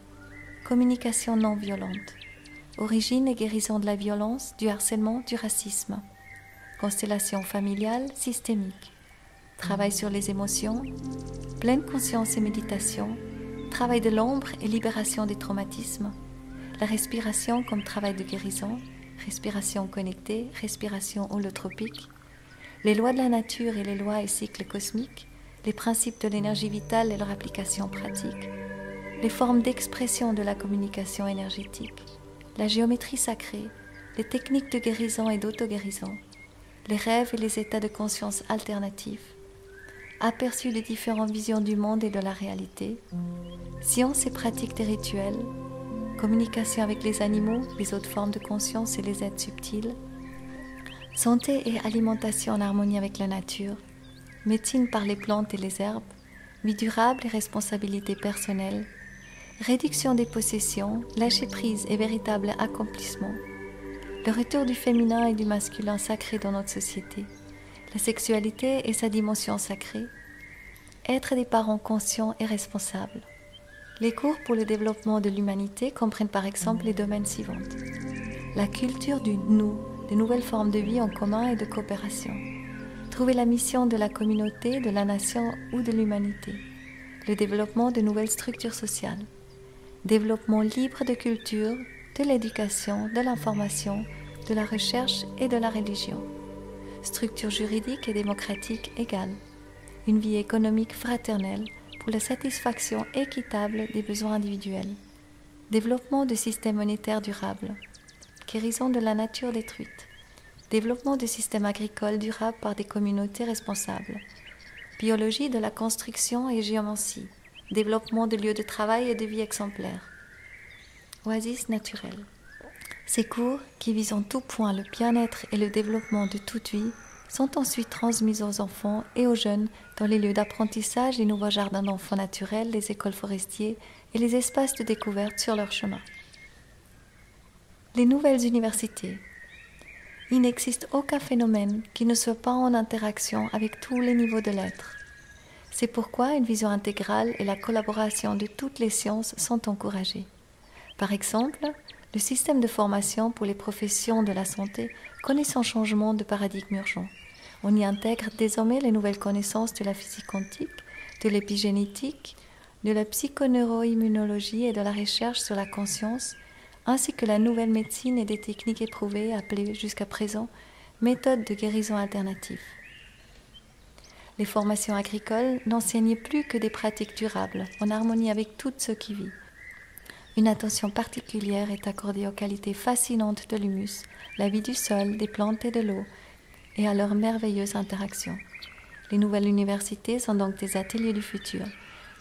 communication non violente, origine et guérison de la violence, du harcèlement, du racisme, constellation familiale, systémique, travail sur les émotions, pleine conscience et méditation, travail de l'ombre et libération des traumatismes, la respiration comme travail de guérison, respiration connectée, respiration holotropique, les lois de la nature et les lois et cycles cosmiques, les principes de l'énergie vitale et leur application pratique, les formes d'expression de la communication énergétique, la géométrie sacrée, les techniques de guérison et d'auto-guérison, les rêves et les états de conscience alternatifs, aperçu des différentes visions du monde et de la réalité, sciences et pratiques des rituels, communication avec les animaux, les autres formes de conscience et les êtres subtils, santé et alimentation en harmonie avec la nature, médecine par les plantes et les herbes, vie durable et responsabilité personnelle, réduction des possessions, lâcher prise et véritable accomplissement, le retour du féminin et du masculin sacré dans notre société, la sexualité et sa dimension sacrée, être des parents conscients et responsables. Les cours pour le développement de l'humanité comprennent par exemple les domaines suivants: la culture du nous, de nouvelles formes de vie en commun et de coopération, trouver la mission de la communauté, de la nation ou de l'humanité, le développement de nouvelles structures sociales, développement libre de culture, de l'éducation, de l'information, de la recherche et de la religion, structure juridique et démocratique égale, une vie économique fraternelle pour la satisfaction équitable des besoins individuels, développement de systèmes monétaires durables, guérison de la nature détruite, développement de systèmes agricoles durables par des communautés responsables, biologie de la construction et géomancie, développement de lieux de travail et de vie exemplaires, oasis naturelle. Ces cours, qui visent en tout point le bien-être et le développement de toute vie, sont ensuite transmis aux enfants et aux jeunes dans les lieux d'apprentissage, les nouveaux jardins d'enfants naturels, les écoles forestiers et les espaces de découverte sur leur chemin. Les nouvelles universités. Il n'existe aucun phénomène qui ne soit pas en interaction avec tous les niveaux de l'être. C'est pourquoi une vision intégrale et la collaboration de toutes les sciences sont encouragées. Par exemple, le système de formation pour les professions de la santé connaît son changement de paradigme urgent. On y intègre désormais les nouvelles connaissances de la physique quantique, de l'épigénétique, de la psychoneuroimmunologie et de la recherche sur la conscience, ainsi que la nouvelle médecine et des techniques éprouvées appelées jusqu'à présent méthodes de guérison alternatives. Les formations agricoles n'enseignent plus que des pratiques durables, en harmonie avec tout ce qui vit. Une attention particulière est accordée aux qualités fascinantes de l'humus, la vie du sol, des plantes et de l'eau, et à leurs merveilleuses interactions. Les nouvelles universités sont donc des ateliers du futur,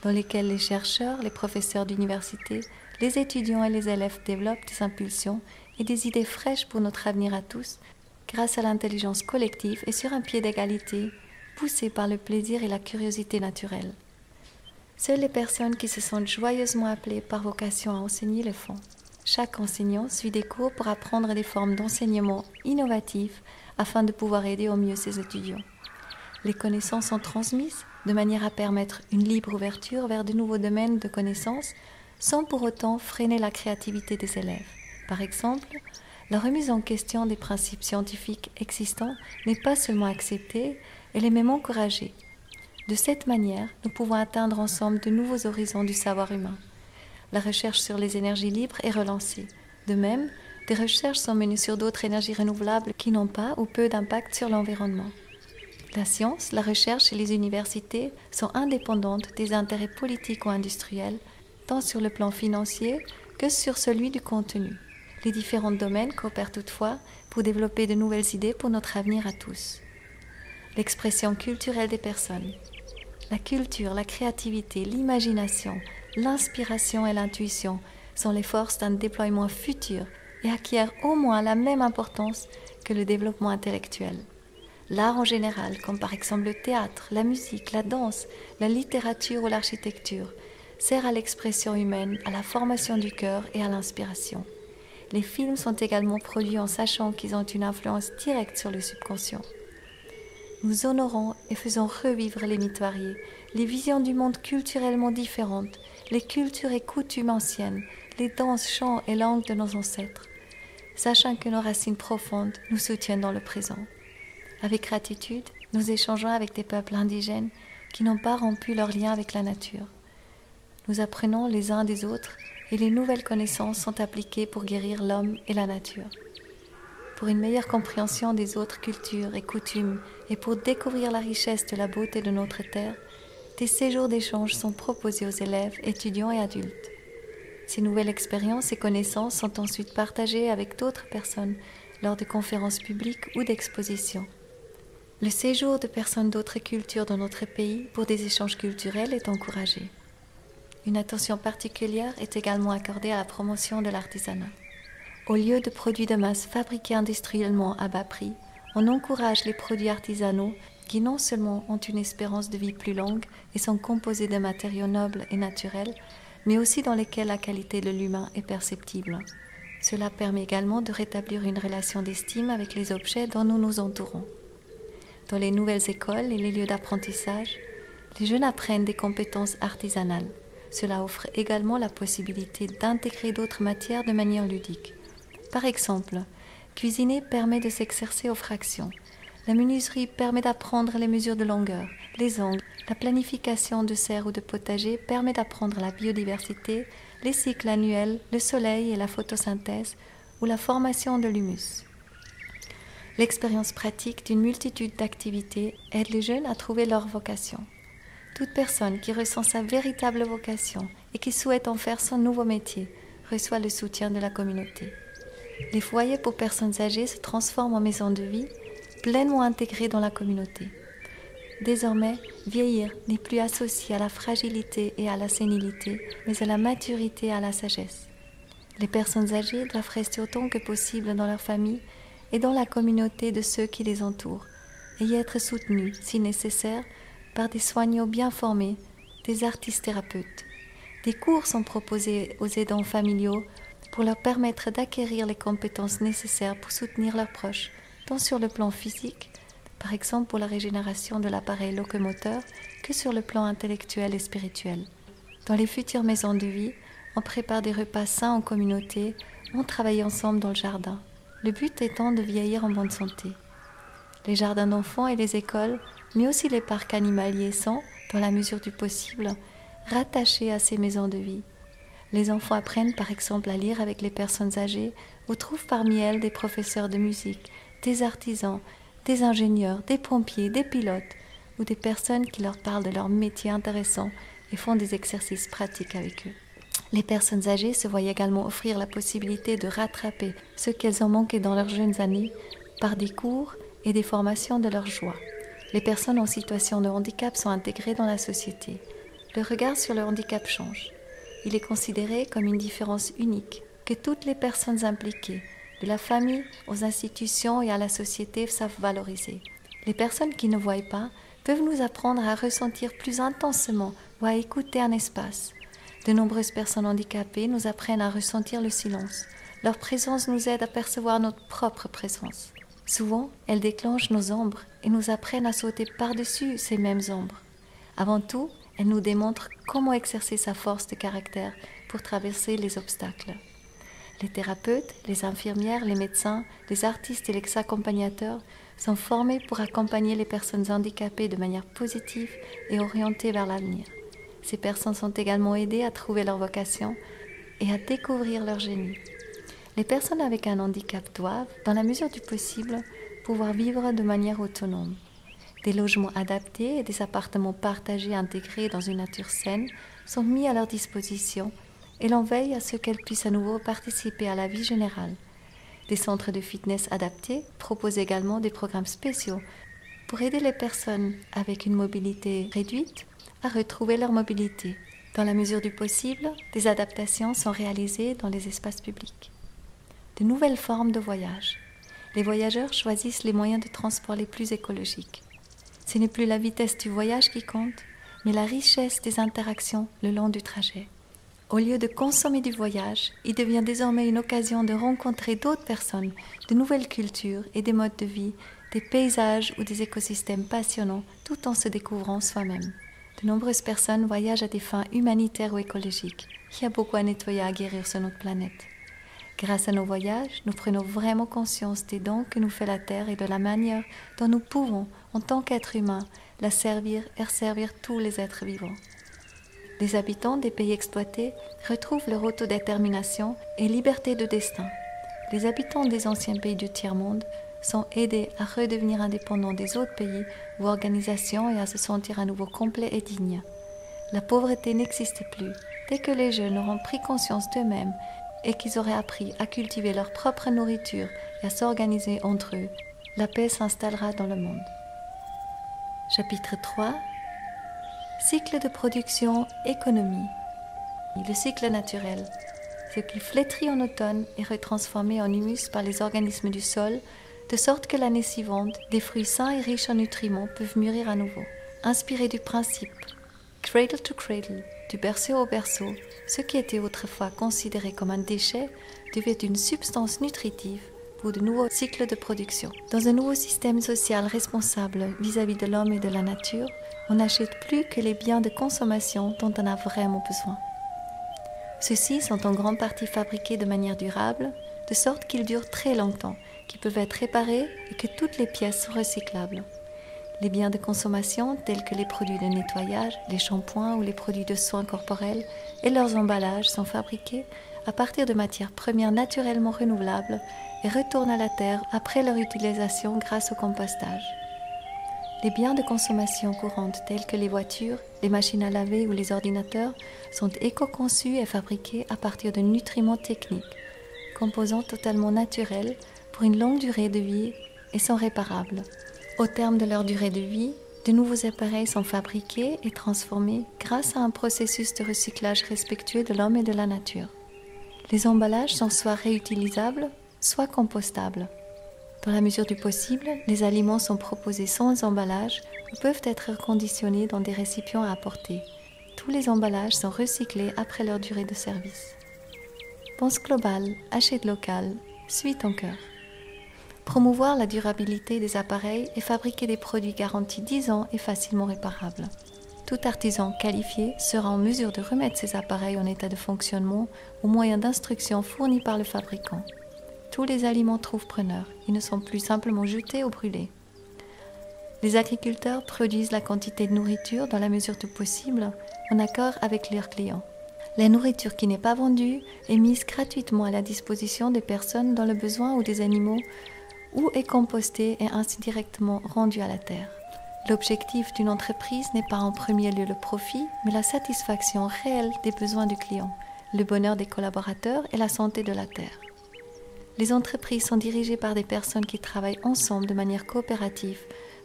dans lesquels les chercheurs, les professeurs d'université, les étudiants et les élèves développent des impulsions et des idées fraîches pour notre avenir à tous, grâce à l'intelligence collective et sur un pied d'égalité, poussés par le plaisir et la curiosité naturelle. Seules les personnes qui se sentent joyeusement appelées par vocation à enseigner le font. Chaque enseignant suit des cours pour apprendre des formes d'enseignement innovatives afin de pouvoir aider au mieux ses étudiants. Les connaissances sont transmises de manière à permettre une libre ouverture vers de nouveaux domaines de connaissances sans pour autant freiner la créativité des élèves. Par exemple, la remise en question des principes scientifiques existants n'est pas seulement acceptée, elle est même encouragée. De cette manière, nous pouvons atteindre ensemble de nouveaux horizons du savoir humain. La recherche sur les énergies libres est relancée. De même, des recherches sont menées sur d'autres énergies renouvelables qui n'ont pas ou peu d'impact sur l'environnement. La science, la recherche et les universités sont indépendantes des intérêts politiques ou industriels, tant sur le plan financier que sur celui du contenu. Les différents domaines coopèrent toutefois pour développer de nouvelles idées pour notre avenir à tous. L'expression culturelle des personnes. La culture, la créativité, l'imagination, l'inspiration et l'intuition sont les forces d'un déploiement futur et acquièrent au moins la même importance que le développement intellectuel. L'art en général, comme par exemple le théâtre, la musique, la danse, la littérature ou l'architecture, sert à l'expression humaine, à la formation du cœur et à l'inspiration. Les films sont également produits en sachant qu'ils ont une influence directe sur le subconscient. Nous honorons et faisons revivre les mythes variés, les visions du monde culturellement différentes, les cultures et coutumes anciennes, les danses, chants et langues de nos ancêtres, sachant que nos racines profondes nous soutiennent dans le présent. Avec gratitude, nous échangeons avec des peuples indigènes qui n'ont pas rompu leur lien avec la nature. Nous apprenons les uns des autres et les nouvelles connaissances sont appliquées pour guérir l'homme et la nature. Pour une meilleure compréhension des autres cultures et coutumes et pour découvrir la richesse de la beauté de notre terre, des séjours d'échange sont proposés aux élèves, étudiants et adultes. Ces nouvelles expériences et connaissances sont ensuite partagées avec d'autres personnes lors de conférences publiques ou d'expositions. Le séjour de personnes d'autres cultures dans notre pays pour des échanges culturels est encouragé. Une attention particulière est également accordée à la promotion de l'artisanat. Au lieu de produits de masse fabriqués industriellement à bas prix, on encourage les produits artisanaux qui non seulement ont une espérance de vie plus longue et sont composés de matériaux nobles et naturels, mais aussi dans lesquels la qualité de l'humain est perceptible. Cela permet également de rétablir une relation d'estime avec les objets dont nous nous entourons. Dans les nouvelles écoles et les lieux d'apprentissage, les jeunes apprennent des compétences artisanales. Cela offre également la possibilité d'intégrer d'autres matières de manière ludique. Par exemple, cuisiner permet de s'exercer aux fractions. La menuiserie permet d'apprendre les mesures de longueur, les angles. La planification de serres ou de potagers permet d'apprendre la biodiversité, les cycles annuels, le soleil et la photosynthèse ou la formation de l'humus. L'expérience pratique d'une multitude d'activités aide les jeunes à trouver leur vocation. Toute personne qui ressent sa véritable vocation et qui souhaite en faire son nouveau métier reçoit le soutien de la communauté. Les foyers pour personnes âgées se transforment en maisons de vie, pleinement intégrées dans la communauté. Désormais, vieillir n'est plus associé à la fragilité et à la sénilité, mais à la maturité et à la sagesse. Les personnes âgées doivent rester autant que possible dans leur famille et dans la communauté de ceux qui les entourent, et y être soutenues, si nécessaire, par des soignants bien formés, des artistes thérapeutes. Des cours sont proposés aux aidants familiaux pour leur permettre d'acquérir les compétences nécessaires pour soutenir leurs proches, tant sur le plan physique, par exemple pour la régénération de l'appareil locomoteur, que sur le plan intellectuel et spirituel. Dans les futures maisons de vie, on prépare des repas sains en communauté, on travaille ensemble dans le jardin. Le but étant de vieillir en bonne santé. Les jardins d'enfants et les écoles, mais aussi les parcs animaliers sont, dans la mesure du possible, rattachés à ces maisons de vie. Les enfants apprennent par exemple à lire avec les personnes âgées ou trouvent parmi elles des professeurs de musique, des artisans, des ingénieurs, des pompiers, des pilotes ou des personnes qui leur parlent de leur métier intéressant et font des exercices pratiques avec eux. Les personnes âgées se voient également offrir la possibilité de rattraper ce qu'elles ont manqué dans leurs jeunes années par des cours et des formations de leur joie. Les personnes en situation de handicap sont intégrées dans la société. Le regard sur le handicap change. Il est considéré comme une différence unique que toutes les personnes impliquées, de la famille aux institutions et à la société, savent valoriser. Les personnes qui ne voient pas peuvent nous apprendre à ressentir plus intensément ou à écouter un espace. De nombreuses personnes handicapées nous apprennent à ressentir le silence. Leur présence nous aide à percevoir notre propre présence. Souvent, elles déclenchent nos ombres et nous apprennent à sauter par-dessus ces mêmes ombres. Avant tout, elles nous démontrent comment exercer sa force de caractère pour traverser les obstacles. Les thérapeutes, les infirmières, les médecins, les artistes et les accompagnateurs sont formés pour accompagner les personnes handicapées de manière positive et orientée vers l'avenir. Ces personnes sont également aidées à trouver leur vocation et à découvrir leur génie. Les personnes avec un handicap doivent, dans la mesure du possible, pouvoir vivre de manière autonome. Des logements adaptés et des appartements partagés intégrés dans une nature saine sont mis à leur disposition et l'on veille à ce qu'elles puissent à nouveau participer à la vie générale. Des centres de fitness adaptés proposent également des programmes spéciaux pour aider les personnes avec une mobilité réduite à retrouver leur mobilité. Dans la mesure du possible, des adaptations sont réalisées dans les espaces publics. De nouvelles formes de voyage. Les voyageurs choisissent les moyens de transport les plus écologiques. Ce n'est plus la vitesse du voyage qui compte, mais la richesse des interactions le long du trajet. Au lieu de consommer du voyage, il devient désormais une occasion de rencontrer d'autres personnes, de nouvelles cultures et des modes de vie, des paysages ou des écosystèmes passionnants, tout en se découvrant soi-même. De nombreuses personnes voyagent à des fins humanitaires ou écologiques. Il y a beaucoup à nettoyer et à guérir sur notre planète. Grâce à nos voyages, nous prenons vraiment conscience des dons que nous fait la Terre et de la manière dont nous pouvons, en tant qu'êtres humains, la servir et servir tous les êtres vivants. Les habitants des pays exploités retrouvent leur autodétermination et liberté de destin. Les habitants des anciens pays du tiers-monde sont aidés à redevenir indépendants des autres pays ou organisations et à se sentir à nouveau complets et dignes. La pauvreté n'existe plus dès que les jeunes auront pris conscience d'eux-mêmes et qu'ils auraient appris à cultiver leur propre nourriture et à s'organiser entre eux. La paix s'installera dans le monde. Chapitre 3. Cycle de production, économie. Le cycle naturel. Ce qui flétrit en automne est retransformé en humus par les organismes du sol, de sorte que l'année suivante, des fruits sains et riches en nutriments peuvent mûrir à nouveau. Inspiré du principe cradle to cradle, du berceau au berceau, ce qui était autrefois considéré comme un déchet devient une substance nutritive pour de nouveaux cycles de production. Dans un nouveau système social responsable vis-à-vis de l'homme et de la nature, on n'achète plus que les biens de consommation dont on a vraiment besoin. Ceux-ci sont en grande partie fabriqués de manière durable, de sorte qu'ils durent très longtemps, qu'ils peuvent être réparés et que toutes les pièces sont recyclables. Les biens de consommation tels que les produits de nettoyage, les shampoings ou les produits de soins corporels et leurs emballages sont fabriqués à partir de matières premières naturellement renouvelables et retournent à la terre après leur utilisation grâce au compostage. Les biens de consommation courante tels que les voitures, les machines à laver ou les ordinateurs sont éco-conçus et fabriqués à partir de nutriments techniques, composants totalement naturels pour une longue durée de vie et sont réparables. Au terme de leur durée de vie, de nouveaux appareils sont fabriqués et transformés grâce à un processus de recyclage respectueux de l'homme et de la nature. Les emballages sont soit réutilisables, soit compostables. Dans la mesure du possible, les aliments sont proposés sans emballage ou peuvent être reconditionnés dans des récipients à apporter. Tous les emballages sont recyclés après leur durée de service. Pense global, achète local, suis ton cœur. Promouvoir la durabilité des appareils et fabriquer des produits garantis 10 ans et facilement réparables. Tout artisan qualifié sera en mesure de remettre ces appareils en état de fonctionnement au moyen d'instructions fournies par le fabricant. Tous les aliments trouvent preneur, ils ne sont plus simplement jetés ou brûlés. Les agriculteurs produisent la quantité de nourriture dans la mesure du possible en accord avec leurs clients. La nourriture qui n'est pas vendue est mise gratuitement à la disposition des personnes dans le besoin ou des animaux ou est compostée et ainsi directement rendue à la terre. L'objectif d'une entreprise n'est pas en premier lieu le profit, mais la satisfaction réelle des besoins du client, le bonheur des collaborateurs et la santé de la terre. Les entreprises sont dirigées par des personnes qui travaillent ensemble de manière coopérative,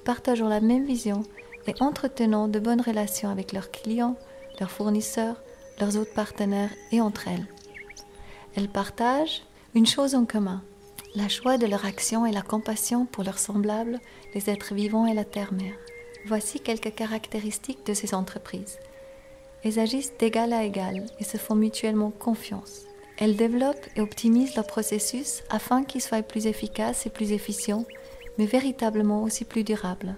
partageant la même vision et entretenant de bonnes relations avec leurs clients, leurs fournisseurs, leurs autres partenaires et entre elles. Elles partagent une chose en commun, la joie de leur action et la compassion pour leurs semblables, les êtres vivants et la terre-mère. Voici quelques caractéristiques de ces entreprises. Elles agissent d'égal à égal et se font mutuellement confiance. Elles développent et optimisent leur processus afin qu'ils soient plus efficaces et plus efficients, mais véritablement aussi plus durables.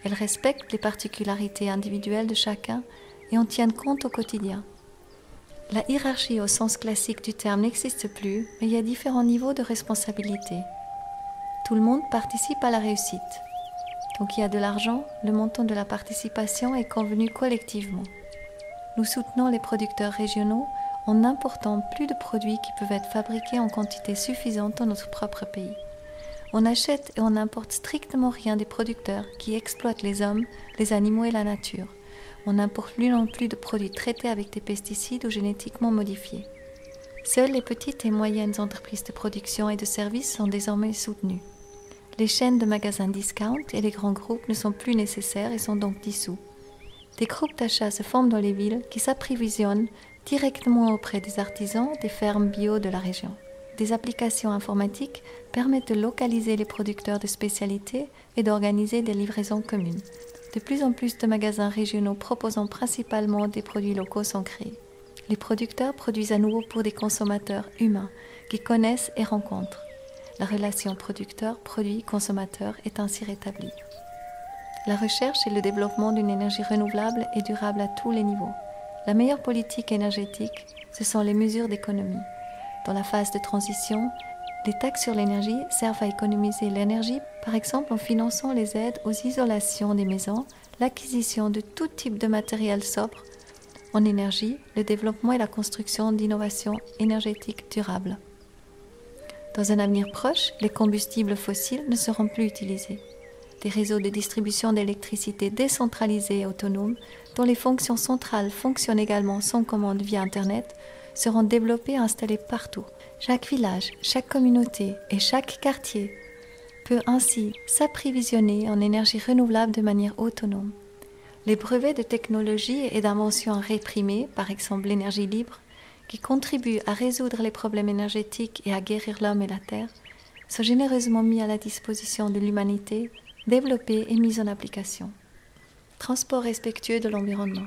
Elles respectent les particularités individuelles de chacun et en tiennent compte au quotidien. La hiérarchie au sens classique du terme n'existe plus, mais il y a différents niveaux de responsabilité. Tout le monde participe à la réussite. Donc il y a de l'argent, le montant de la participation est convenu collectivement. Nous soutenons les producteurs régionaux en important plus de produits qui peuvent être fabriqués en quantité suffisante dans notre propre pays. On achète et on n'importe strictement rien des producteurs qui exploitent les hommes, les animaux et la nature. On n'importe plus non plus de produits traités avec des pesticides ou génétiquement modifiés. Seules les petites et moyennes entreprises de production et de services sont désormais soutenues. Les chaînes de magasins discount et les grands groupes ne sont plus nécessaires et sont donc dissous. Des groupes d'achat se forment dans les villes qui s'approvisionnent directement auprès des artisans des fermes bio de la région. Des applications informatiques permettent de localiser les producteurs de spécialités et d'organiser des livraisons communes. De plus en plus de magasins régionaux proposant principalement des produits locaux sont créés. Les producteurs produisent à nouveau pour des consommateurs humains qui connaissent et rencontrent. La relation producteur-produit-consommateur est ainsi rétablie. La recherche et le développement d'une énergie renouvelable et durable à tous les niveaux. La meilleure politique énergétique, ce sont les mesures d'économie. Dans la phase de transition, les taxes sur l'énergie servent à économiser l'énergie, par exemple en finançant les aides aux isolations des maisons, l'acquisition de tout type de matériel sobre, en énergie, le développement et la construction d'innovations énergétiques durables. Dans un avenir proche, les combustibles fossiles ne seront plus utilisés. Des réseaux de distribution d'électricité décentralisés et autonomes, dont les fonctions centrales fonctionnent également sans commande via Internet, seront développés et installés partout. Chaque village, chaque communauté et chaque quartier peut ainsi s'approvisionner en énergie renouvelable de manière autonome. Les brevets de technologie et d'inventions réprimées, par exemple l'énergie libre, qui contribuent à résoudre les problèmes énergétiques et à guérir l'homme et la terre, sont généreusement mis à la disposition de l'humanité, développés et mis en application. Transport respectueux de l'environnement.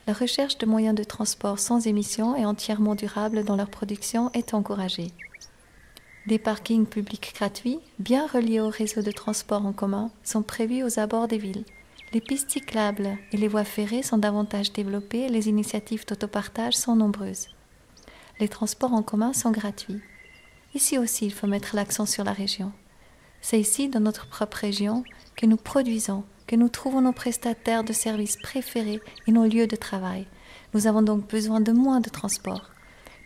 La recherche de moyens de transport sans émissions et entièrement durables dans leur production est encouragée. Des parkings publics gratuits, bien reliés au réseau de transport en commun, sont prévus aux abords des villes. Les pistes cyclables et les voies ferrées sont davantage développées et les initiatives d'autopartage sont nombreuses. Les transports en commun sont gratuits. Ici aussi, il faut mettre l'accent sur la région. C'est ici, dans notre propre région, que nous produisons, que nous trouvons nos prestataires de services préférés et nos lieux de travail. Nous avons donc besoin de moins de transport.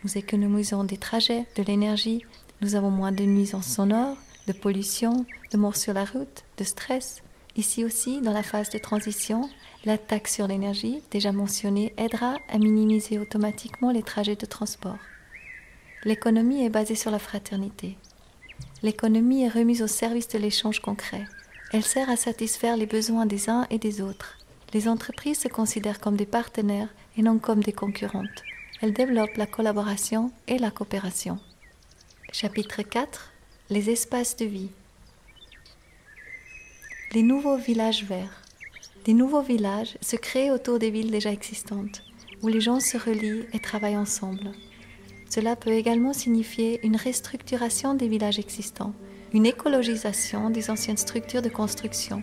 Nous économisons des trajets, de l'énergie, nous avons moins de nuisances sonores, de pollution, de morts sur la route, de stress. Ici aussi, dans la phase de transition, la taxe sur l'énergie, déjà mentionnée, aidera à minimiser automatiquement les trajets de transport. L'économie est basée sur la fraternité. L'économie est remise au service de l'échange concret. Elle sert à satisfaire les besoins des uns et des autres. Les entreprises se considèrent comme des partenaires et non comme des concurrentes. Elles développent la collaboration et la coopération. Chapitre 4. Les espaces de vie. Les nouveaux villages verts. Des nouveaux villages se créent autour des villes déjà existantes, où les gens se relient et travaillent ensemble. Cela peut également signifier une restructuration des villages existants, une écologisation des anciennes structures de construction,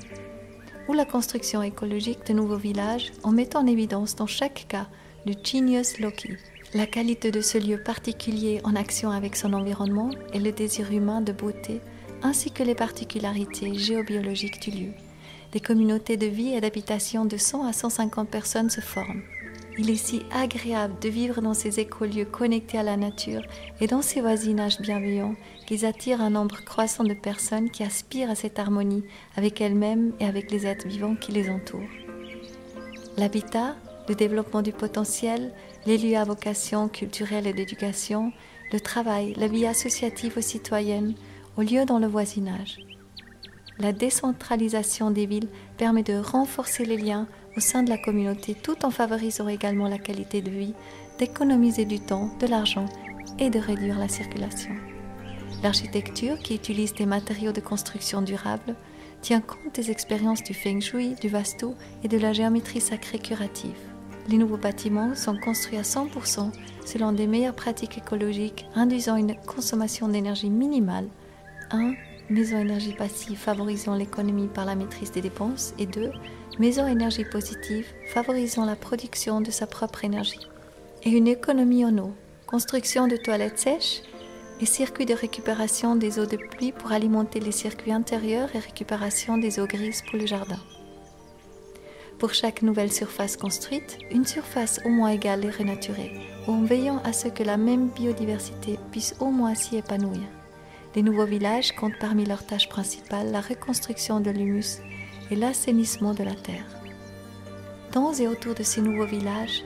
ou la construction écologique de nouveaux villages en mettant en évidence dans chaque cas le genius loci, la qualité de ce lieu particulier en action avec son environnement et le désir humain de beauté, ainsi que les particularités géobiologiques du lieu. Des communautés de vie et d'habitation de 100 à 150 personnes se forment. Il est si agréable de vivre dans ces écolieux connectés à la nature et dans ces voisinages bienveillants qu'ils attirent un nombre croissant de personnes qui aspirent à cette harmonie avec elles-mêmes et avec les êtres vivants qui les entourent. L'habitat, le développement du potentiel, les lieux à vocation culturelle et d'éducation, le travail, la vie associative ou citoyenne, au lieu dans le voisinage. La décentralisation des villes permet de renforcer les liens au sein de la communauté tout en favorisant également la qualité de vie, d'économiser du temps, de l'argent et de réduire la circulation. L'architecture, qui utilise des matériaux de construction durables, tient compte des expériences du Feng Shui, du Vastu et de la géométrie sacrée curative. Les nouveaux bâtiments sont construits à 100% selon des meilleures pratiques écologiques, induisant une consommation d'énergie minimale. 1. Maison énergie passive favorisant l'économie par la maîtrise des dépenses. Et 2. Maison énergie positive favorisant la production de sa propre énergie. Et une économie en eau. Construction de toilettes sèches et circuits de récupération des eaux de pluie pour alimenter les circuits intérieurs et récupération des eaux grises pour le jardin. Pour chaque nouvelle surface construite, une surface au moins égale et renaturée, en veillant à ce que la même biodiversité puisse au moins s'y épanouir. Les nouveaux villages comptent parmi leurs tâches principales la reconstruction de l'humus et l'assainissement de la terre. Dans et autour de ces nouveaux villages,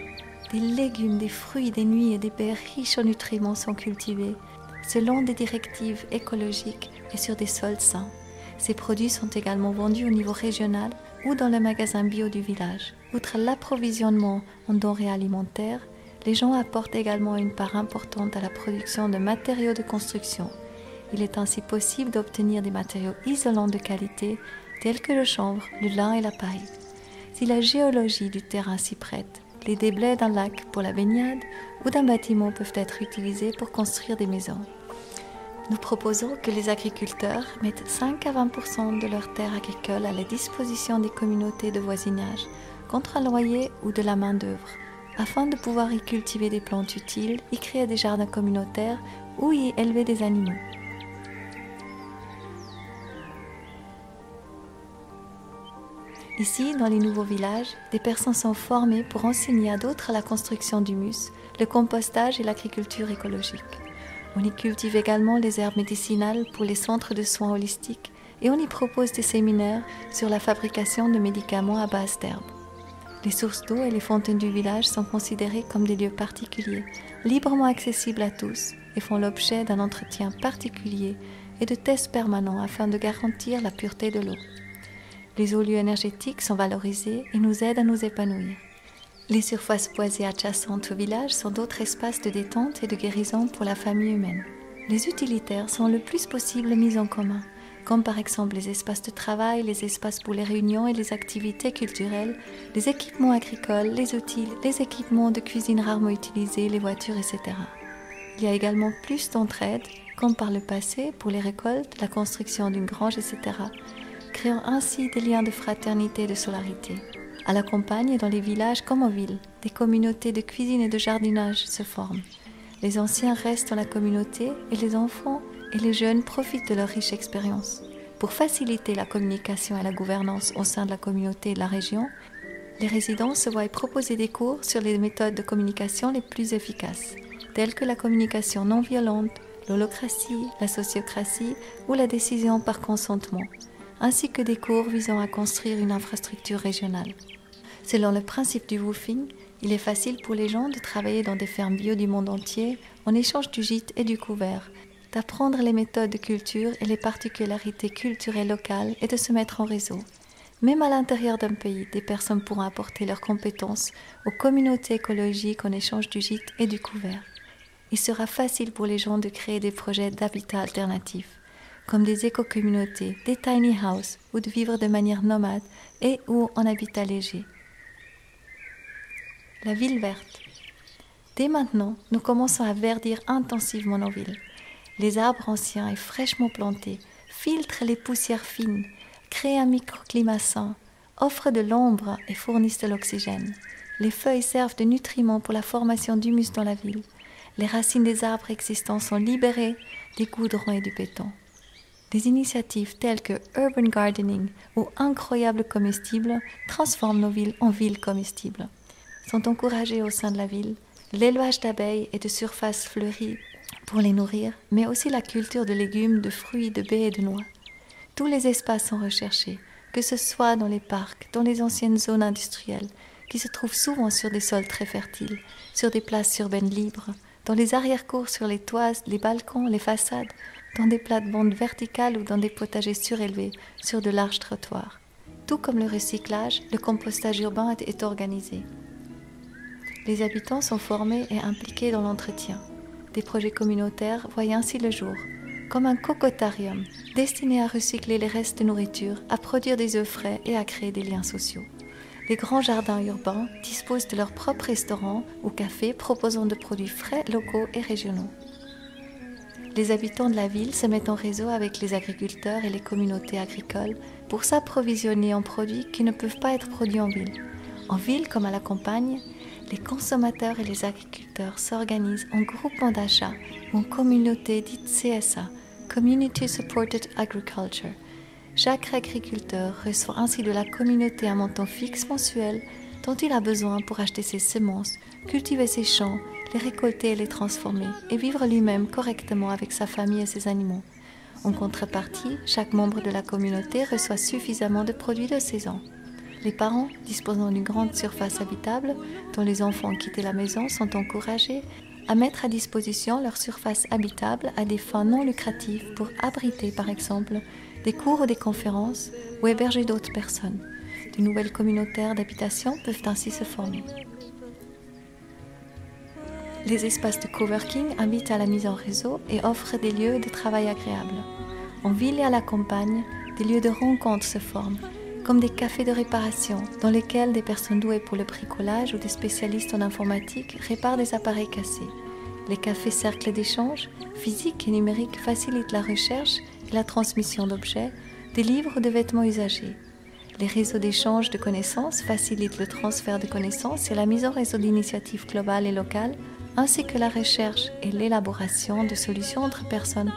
des légumes, des fruits, des nuits et des baies riches en nutriments sont cultivés, selon des directives écologiques et sur des sols sains. Ces produits sont également vendus au niveau régional ou dans le magasin bio du village. Outre l'approvisionnement en denrées alimentaires, les gens apportent également une part importante à la production de matériaux de construction. Il est ainsi possible d'obtenir des matériaux isolants de qualité tels que le chanvre, le lin et la paille. Si la géologie du terrain s'y prête, les déblais d'un lac pour la baignade ou d'un bâtiment peuvent être utilisés pour construire des maisons. Nous proposons que les agriculteurs mettent 5 à 20% de leurs terres agricoles à la disposition des communautés de voisinage contre un loyer ou de la main-d'œuvre, afin de pouvoir y cultiver des plantes utiles, y créer des jardins communautaires ou y élever des animaux. Ici, dans les nouveaux villages, des personnes sont formées pour enseigner à d'autres la construction d'humus, le compostage et l'agriculture écologique. On y cultive également les herbes médicinales pour les centres de soins holistiques et on y propose des séminaires sur la fabrication de médicaments à base d'herbes. Les sources d'eau et les fontaines du village sont considérées comme des lieux particuliers, librement accessibles à tous et font l'objet d'un entretien particulier et de tests permanents afin de garantir la pureté de l'eau. Les hauts lieux énergétiques sont valorisés et nous aident à nous épanouir. Les surfaces boisées adjacentes au village sont d'autres espaces de détente et de guérison pour la famille humaine. Les utilitaires sont le plus possible mis en commun, comme par exemple les espaces de travail, les espaces pour les réunions et les activités culturelles, les équipements agricoles, les outils, les équipements de cuisine rarement utilisés, les voitures, etc. Il y a également plus d'entraide, comme par le passé pour les récoltes, la construction d'une grange, etc., créant ainsi des liens de fraternité et de solidarité. À la campagne et dans les villages comme en ville, des communautés de cuisine et de jardinage se forment. Les anciens restent dans la communauté et les enfants et les jeunes profitent de leur riche expérience. Pour faciliter la communication et la gouvernance au sein de la communauté et de la région, les résidents se voient proposer des cours sur les méthodes de communication les plus efficaces, telles que la communication non violente, l'holocratie, la sociocratie ou la décision par consentement, ainsi que des cours visant à construire une infrastructure régionale. Selon le principe du woofing, il est facile pour les gens de travailler dans des fermes bio du monde entier en échange du gîte et du couvert, d'apprendre les méthodes de culture et les particularités culturelles locales et de se mettre en réseau. Même à l'intérieur d'un pays, des personnes pourront apporter leurs compétences aux communautés écologiques en échange du gîte et du couvert. Il sera facile pour les gens de créer des projets d'habitat alternatif, comme des éco-communautés, des tiny houses, ou de vivre de manière nomade et ou en habitat léger. La ville verte. Dès maintenant, nous commençons à verdir intensivement nos villes. Les arbres anciens et fraîchement plantés filtrent les poussières fines, créent un microclimat sain, offrent de l'ombre et fournissent de l'oxygène. Les feuilles servent de nutriments pour la formation d'humus dans la ville. Les racines des arbres existants sont libérées des goudrons et du béton. Des initiatives telles que Urban Gardening ou Incroyables Comestibles transforment nos villes en villes comestibles. Sont encouragés au sein de la ville l'élevage d'abeilles et de surfaces fleuries pour les nourrir, mais aussi la culture de légumes, de fruits, de baies et de noix. Tous les espaces sont recherchés, que ce soit dans les parcs, dans les anciennes zones industrielles, qui se trouvent souvent sur des sols très fertiles, sur des places urbaines libres, dans les arrière-cours, sur les toits, les balcons, les façades, dans des plates-bandes verticales ou dans des potagers surélevés, sur de larges trottoirs. Tout comme le recyclage, le compostage urbain est organisé. Les habitants sont formés et impliqués dans l'entretien. Des projets communautaires voient ainsi le jour, comme un cocotarium destiné à recycler les restes de nourriture, à produire des œufs frais et à créer des liens sociaux. Les grands jardins urbains disposent de leurs propres restaurants ou cafés proposant de produits frais, locaux et régionaux. Les habitants de la ville se mettent en réseau avec les agriculteurs et les communautés agricoles pour s'approvisionner en produits qui ne peuvent pas être produits en ville. En ville comme à la campagne, les consommateurs et les agriculteurs s'organisent en groupements d'achat ou en communautés dites CSA, Community Supported Agriculture. Chaque agriculteur reçoit ainsi de la communauté un montant fixe mensuel dont il a besoin pour acheter ses semences, cultiver ses champs, les récolter et les transformer, et vivre lui-même correctement avec sa famille et ses animaux. En contrepartie, chaque membre de la communauté reçoit suffisamment de produits de saison. Les parents, disposant d'une grande surface habitable, dont les enfants quittent la maison, sont encouragés à mettre à disposition leur surface habitable à des fins non lucratives pour abriter, par exemple, des cours ou des conférences ou héberger d'autres personnes. De nouvelles communautaires d'habitation peuvent ainsi se former. Les espaces de coworking invitent à la mise en réseau et offrent des lieux de travail agréables. En ville et à la campagne, des lieux de rencontre se forment, comme des cafés de réparation dans lesquels des personnes douées pour le bricolage ou des spécialistes en informatique réparent des appareils cassés. Les cafés cercles d'échange, physiques et numériques, facilitent la recherche et la transmission d'objets, de livres ou de vêtements usagés. Les réseaux d'échange de connaissances facilitent le transfert de connaissances et la mise en réseau d'initiatives globales et locales, ainsi que la recherche et l'élaboration de solutions entre personnes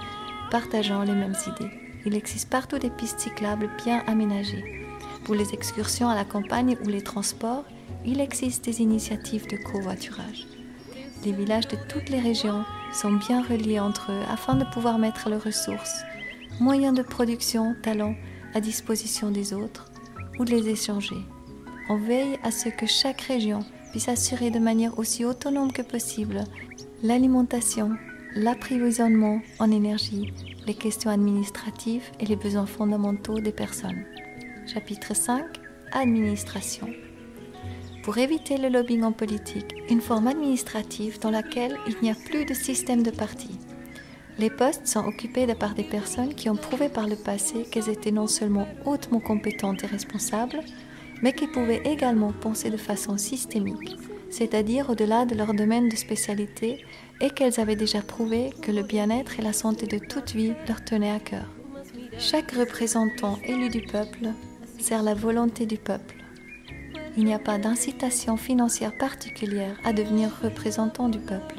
partageant les mêmes idées. Il existe partout des pistes cyclables bien aménagées. Pour les excursions à la campagne ou les transports, il existe des initiatives de covoiturage. Les villages de toutes les régions sont bien reliés entre eux afin de pouvoir mettre leurs ressources, moyens de production, talents à disposition des autres ou de les échanger. On veille à ce que chaque région puisse assurer de manière aussi autonome que possible l'alimentation, l'approvisionnement en énergie, les questions administratives et les besoins fondamentaux des personnes. Chapitre 5. Administration. Pour éviter le lobbying en politique, une forme administrative dans laquelle il n'y a plus de système de partis. Les postes sont occupés de par des personnes qui ont prouvé par le passé qu'elles étaient non seulement hautement compétentes et responsables, mais qui pouvaient également penser de façon systémique, c'est-à-dire au-delà de leur domaine de spécialité, et qu'elles avaient déjà prouvé que le bien-être et la santé de toute vie leur tenaient à cœur. Chaque représentant élu du peuple sert la volonté du peuple. Il n'y a pas d'incitation financière particulière à devenir représentant du peuple.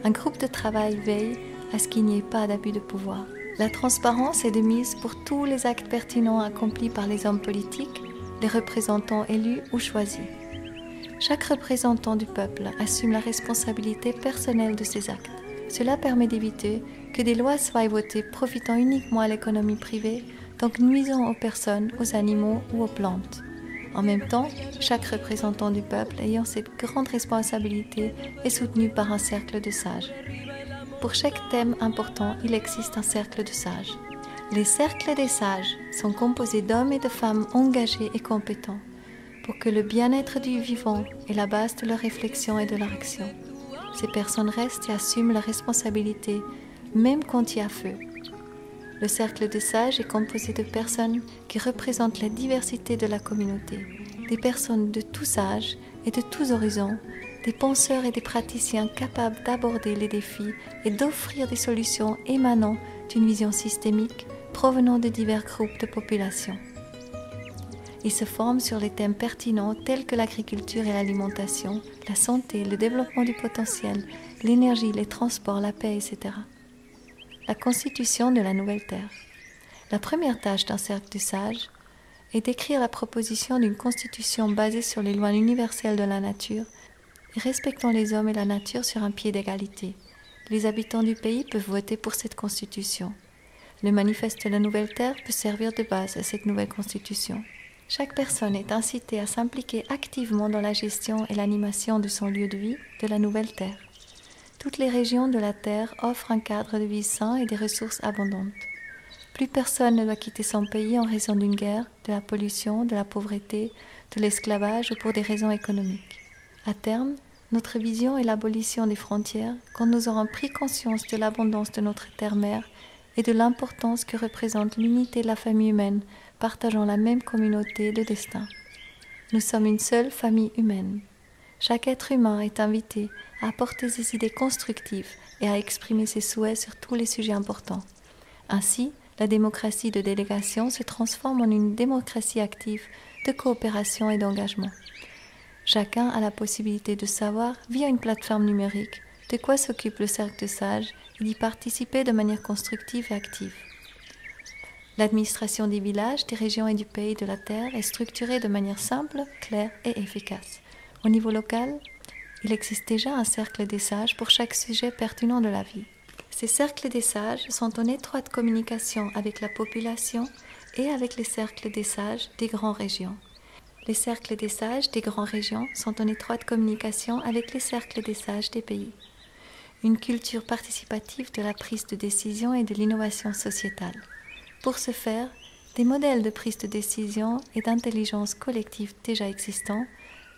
Un groupe de travail veille à ce qu'il n'y ait pas d'abus de pouvoir. La transparence est de mise pour tous les actes pertinents accomplis par les hommes politiques, les représentants élus ou choisis. Chaque représentant du peuple assume la responsabilité personnelle de ses actes. Cela permet d'éviter que des lois soient votées profitant uniquement à l'économie privée, donc nuisant aux personnes, aux animaux ou aux plantes. En même temps, chaque représentant du peuple ayant cette grande responsabilité est soutenu par un cercle de sages. Pour chaque thème important, il existe un cercle de sages. Les cercles des sages sont composés d'hommes et de femmes engagés et compétents pour que le bien-être du vivant est la base de leur réflexion et de leur action. Ces personnes restent et assument la responsabilité, même quand il y a feu. Le cercle des sages est composé de personnes qui représentent la diversité de la communauté, des personnes de tous âges et de tous horizons, des penseurs et des praticiens capables d'aborder les défis et d'offrir des solutions émanant d'une vision systémique provenant de divers groupes de population. Ils se forment sur les thèmes pertinents tels que l'agriculture et l'alimentation, la santé, le développement du potentiel, l'énergie, les transports, la paix, etc. La constitution de la nouvelle terre. La première tâche d'un cercle de sages est d'écrire la proposition d'une constitution basée sur les lois universelles de la nature et respectant les hommes et la nature sur un pied d'égalité. Les habitants du pays peuvent voter pour cette constitution. Le manifeste de la nouvelle terre peut servir de base à cette nouvelle constitution. Chaque personne est incitée à s'impliquer activement dans la gestion et l'animation de son lieu de vie, de la nouvelle terre. Toutes les régions de la Terre offrent un cadre de vie sain et des ressources abondantes. Plus personne ne doit quitter son pays en raison d'une guerre, de la pollution, de la pauvreté, de l'esclavage ou pour des raisons économiques. À terme, notre vision est l'abolition des frontières quand nous aurons pris conscience de l'abondance de notre terre-mère et de l'importance que représente l'unité de la famille humaine partageant la même communauté de destin. Nous sommes une seule famille humaine. Chaque être humain est invité à apporter ses idées constructives et à exprimer ses souhaits sur tous les sujets importants. Ainsi, la démocratie de délégation se transforme en une démocratie active de coopération et d'engagement. Chacun a la possibilité de savoir, via une plateforme numérique, de quoi s'occupe le cercle de sages et d'y participer de manière constructive et active. L'administration des villages, des régions et du pays de la Terre est structurée de manière simple, claire et efficace. Au niveau local, il existe déjà un cercle des sages pour chaque sujet pertinent de la vie. Ces cercles des sages sont en étroite communication avec la population et avec les cercles des sages des grandes régions. Les cercles des sages des grandes régions sont en étroite communication avec les cercles des sages des pays. Une culture participative de la prise de décision et de l'innovation sociétale. Pour ce faire, des modèles de prise de décision et d'intelligence collective déjà existants,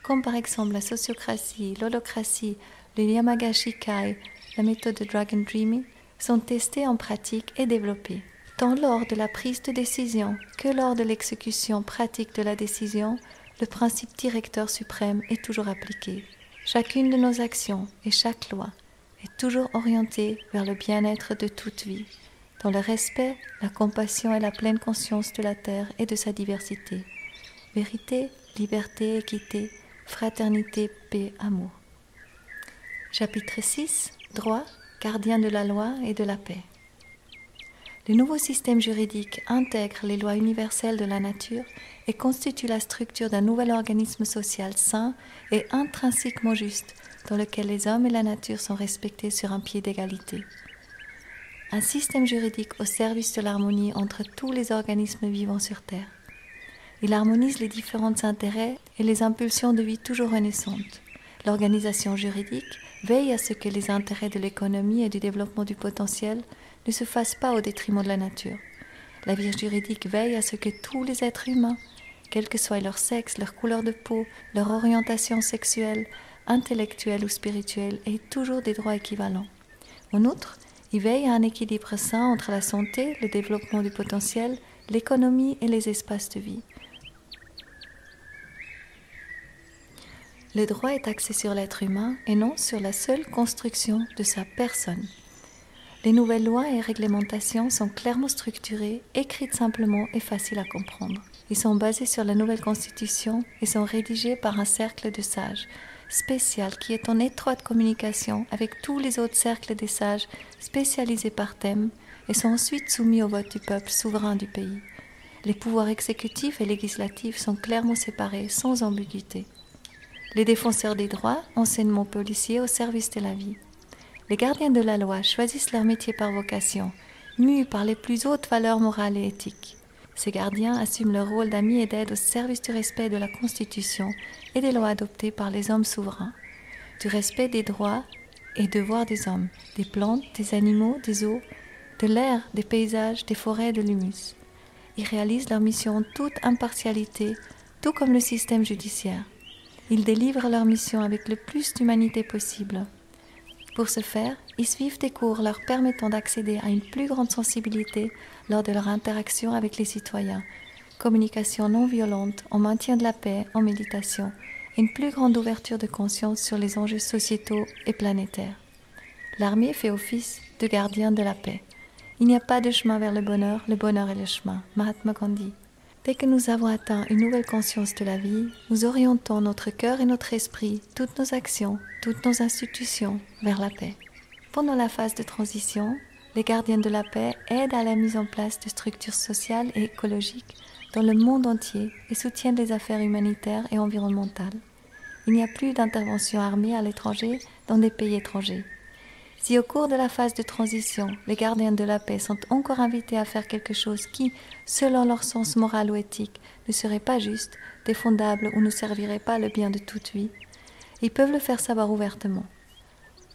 comme par exemple la sociocratie, l'holocratie, le Yamagashikai, la méthode de Dragon Dreaming, sont testés en pratique et développés. Tant lors de la prise de décision que lors de l'exécution pratique de la décision, le principe directeur suprême est toujours appliqué. Chacune de nos actions et chaque loi est toujours orientée vers le bien-être de toute vie, dans le respect, la compassion et la pleine conscience de la Terre et de sa diversité. Vérité, liberté, équité, fraternité, paix, amour. Chapitre 6. Droit, gardien de la loi et de la paix. Le nouveau système juridique intègre les lois universelles de la nature et constitue la structure d'un nouvel organisme social sain et intrinsèquement juste, dans lequel les hommes et la nature sont respectés sur un pied d'égalité. Un système juridique au service de l'harmonie entre tous les organismes vivants sur Terre. Il harmonise les différents intérêts et les impulsions de vie toujours renaissantes. L'organisation juridique veille à ce que les intérêts de l'économie et du développement du potentiel ne se fassent pas au détriment de la nature. La vie juridique veille à ce que tous les êtres humains, quel que soit leur sexe, leur couleur de peau, leur orientation sexuelle, intellectuelle ou spirituelle, aient toujours des droits équivalents. En outre, il veille à un équilibre sain entre la santé, le développement du potentiel, l'économie et les espaces de vie. Le droit est axé sur l'être humain et non sur la seule construction de sa personne. Les nouvelles lois et réglementations sont clairement structurées, écrites simplement et faciles à comprendre. Ils sont basés sur la nouvelle constitution et sont rédigés par un cercle de sages spécial qui est en étroite communication avec tous les autres cercles des sages spécialisés par thème et sont ensuite soumis au vote du peuple souverain du pays. Les pouvoirs exécutifs et législatifs sont clairement séparés sans ambiguïté. Les défenseurs des droits, enseignement policier au service de la vie. Les gardiens de la loi choisissent leur métier par vocation, mus par les plus hautes valeurs morales et éthiques. Ces gardiens assument leur rôle d'amis et d'aide au service du respect de la Constitution et des lois adoptées par les hommes souverains, du respect des droits et devoirs des hommes, des plantes, des animaux, des eaux, de l'air, des paysages, des forêts et de l'humus. Ils réalisent leur mission en toute impartialité, tout comme le système judiciaire. Ils délivrent leur mission avec le plus d'humanité possible. Pour ce faire, ils suivent des cours leur permettant d'accéder à une plus grande sensibilité lors de leur interaction avec les citoyens, communication non violente, en maintien de la paix, en méditation, et une plus grande ouverture de conscience sur les enjeux sociétaux et planétaires. L'armée fait office de gardien de la paix. Il n'y a pas de chemin vers le bonheur est le chemin. Mahatma Gandhi. Dès que nous avons atteint une nouvelle conscience de la vie, nous orientons notre cœur et notre esprit, toutes nos actions, toutes nos institutions vers la paix. Pendant la phase de transition, les gardiens de la paix aident à la mise en place de structures sociales et écologiques dans le monde entier et soutiennent les affaires humanitaires et environnementales. Il n'y a plus d'intervention armée à l'étranger dans des pays étrangers. Si au cours de la phase de transition, les gardiens de la paix sont encore invités à faire quelque chose qui, selon leur sens moral ou éthique, ne serait pas juste, défendable ou ne servirait pas le bien de toute vie, ils peuvent le faire savoir ouvertement.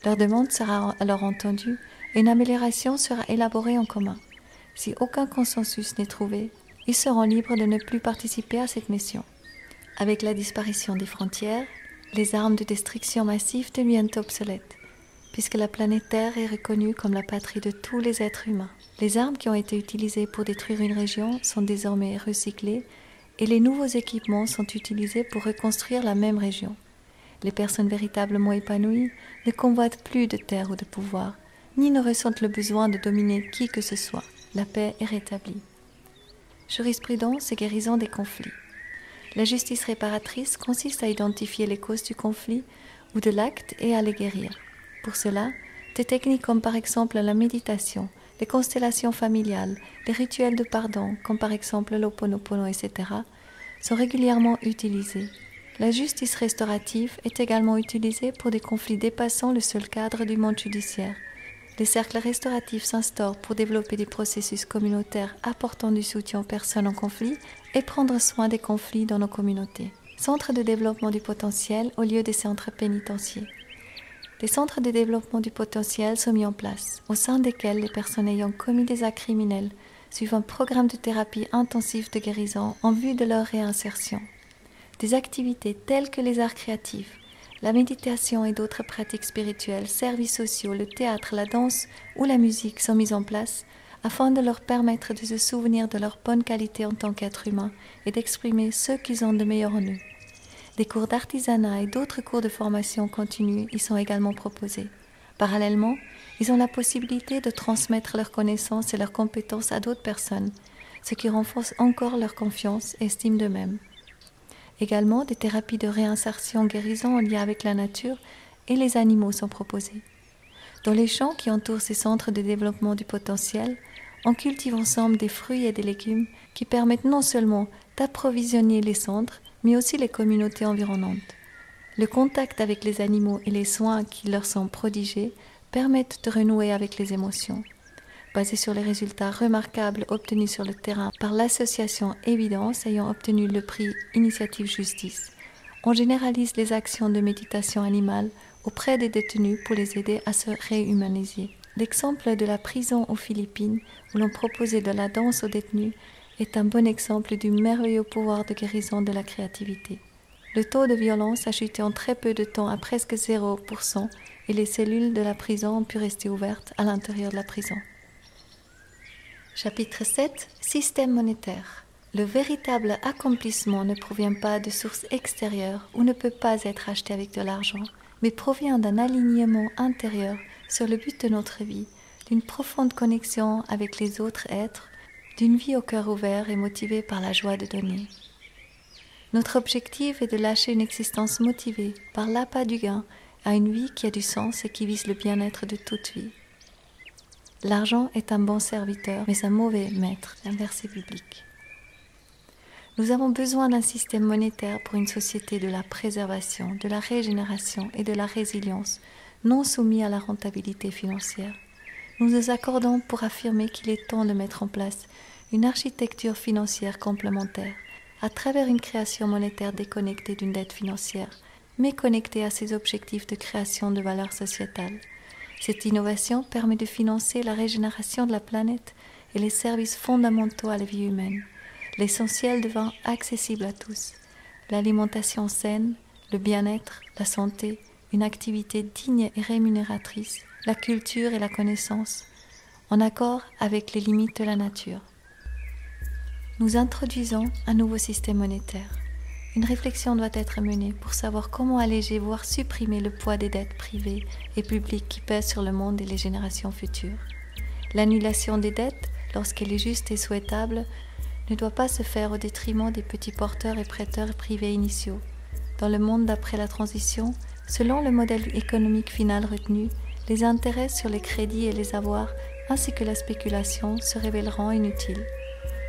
Leur demande sera alors entendue et une amélioration sera élaborée en commun. Si aucun consensus n'est trouvé, ils seront libres de ne plus participer à cette mission. Avec la disparition des frontières, les armes de destruction massive deviennent obsolètes. puisque la planète Terre est reconnue comme la patrie de tous les êtres humains. Les armes qui ont été utilisées pour détruire une région sont désormais recyclées et les nouveaux équipements sont utilisés pour reconstruire la même région. Les personnes véritablement épanouies ne convoitent plus de terre ou de pouvoir, ni ne ressentent le besoin de dominer qui que ce soit. La paix est rétablie. Jurisprudence et guérison des conflits. La justice réparatrice consiste à identifier les causes du conflit ou de l'acte et à les guérir. Pour cela, des techniques comme par exemple la méditation, les constellations familiales, les rituels de pardon, comme par exemple l'Ho'oponopono, etc., sont régulièrement utilisés. La justice restaurative est également utilisée pour des conflits dépassant le seul cadre du monde judiciaire. Les cercles restauratifs s'instaurent pour développer des processus communautaires apportant du soutien aux personnes en conflit et prendre soin des conflits dans nos communautés. Centres de développement du potentiel au lieu des centres pénitentiaires. Des centres de développement du potentiel sont mis en place, au sein desquels les personnes ayant commis des actes criminels suivent un programme de thérapie intensive de guérison en vue de leur réinsertion. Des activités telles que les arts créatifs, la méditation et d'autres pratiques spirituelles, services sociaux, le théâtre, la danse ou la musique sont mises en place afin de leur permettre de se souvenir de leur bonne qualité en tant qu'être humain et d'exprimer ce qu'ils ont de meilleur en eux. Des cours d'artisanat et d'autres cours de formation continue y sont également proposés. Parallèlement, ils ont la possibilité de transmettre leurs connaissances et leurs compétences à d'autres personnes, ce qui renforce encore leur confiance et estime d'eux-mêmes. Également, des thérapies de réinsertion-guérison en lien avec la nature et les animaux sont proposées. Dans les champs qui entourent ces centres de développement du potentiel, on cultive ensemble des fruits et des légumes qui permettent non seulement d'approvisionner les centres, mais aussi les communautés environnantes. Le contact avec les animaux et les soins qui leur sont prodigués permettent de renouer avec les émotions. Basé sur les résultats remarquables obtenus sur le terrain par l'association Évidence ayant obtenu le prix Initiative Justice, on généralise les actions de méditation animale auprès des détenus pour les aider à se réhumaniser. L'exemple de la prison aux Philippines, où l'on proposait de la danse aux détenus, est un bon exemple du merveilleux pouvoir de guérison de la créativité. Le taux de violence a chuté en très peu de temps à presque 0% et les cellules de la prison ont pu rester ouvertes à l'intérieur de la prison. Chapitre 7. Système monétaire. Le véritable accomplissement ne provient pas de sources extérieures ou ne peut pas être acheté avec de l'argent, mais provient d'un alignement intérieur sur le but de notre vie, d'une profonde connexion avec les autres êtres, d'une vie au cœur ouvert et motivée par la joie de donner. Notre objectif est de lâcher une existence motivée par l'appât du gain à une vie qui a du sens et qui vise le bien-être de toute vie. L'argent est un bon serviteur, mais un mauvais maître, un verset biblique. Nous avons besoin d'un système monétaire pour une société de la préservation, de la régénération et de la résilience, non soumis à la rentabilité financière. Nous nous accordons pour affirmer qu'il est temps de mettre en place une architecture financière complémentaire, à travers une création monétaire déconnectée d'une dette financière, mais connectée à ses objectifs de création de valeur sociétale. Cette innovation permet de financer la régénération de la planète et les services fondamentaux à la vie humaine. L'essentiel devant accessible à tous. L'alimentation saine, le bien-être, la santé, une activité digne et rémunératrice, la culture et la connaissance, en accord avec les limites de la nature. Nous introduisons un nouveau système monétaire. Une réflexion doit être menée pour savoir comment alléger, voire supprimer le poids des dettes privées et publiques qui pèsent sur le monde et les générations futures. L'annulation des dettes, lorsqu'elle est juste et souhaitable, ne doit pas se faire au détriment des petits porteurs et prêteurs privés initiaux. Dans le monde d'après la transition, selon le modèle économique final retenu, les intérêts sur les crédits et les avoirs, ainsi que la spéculation, se révéleront inutiles.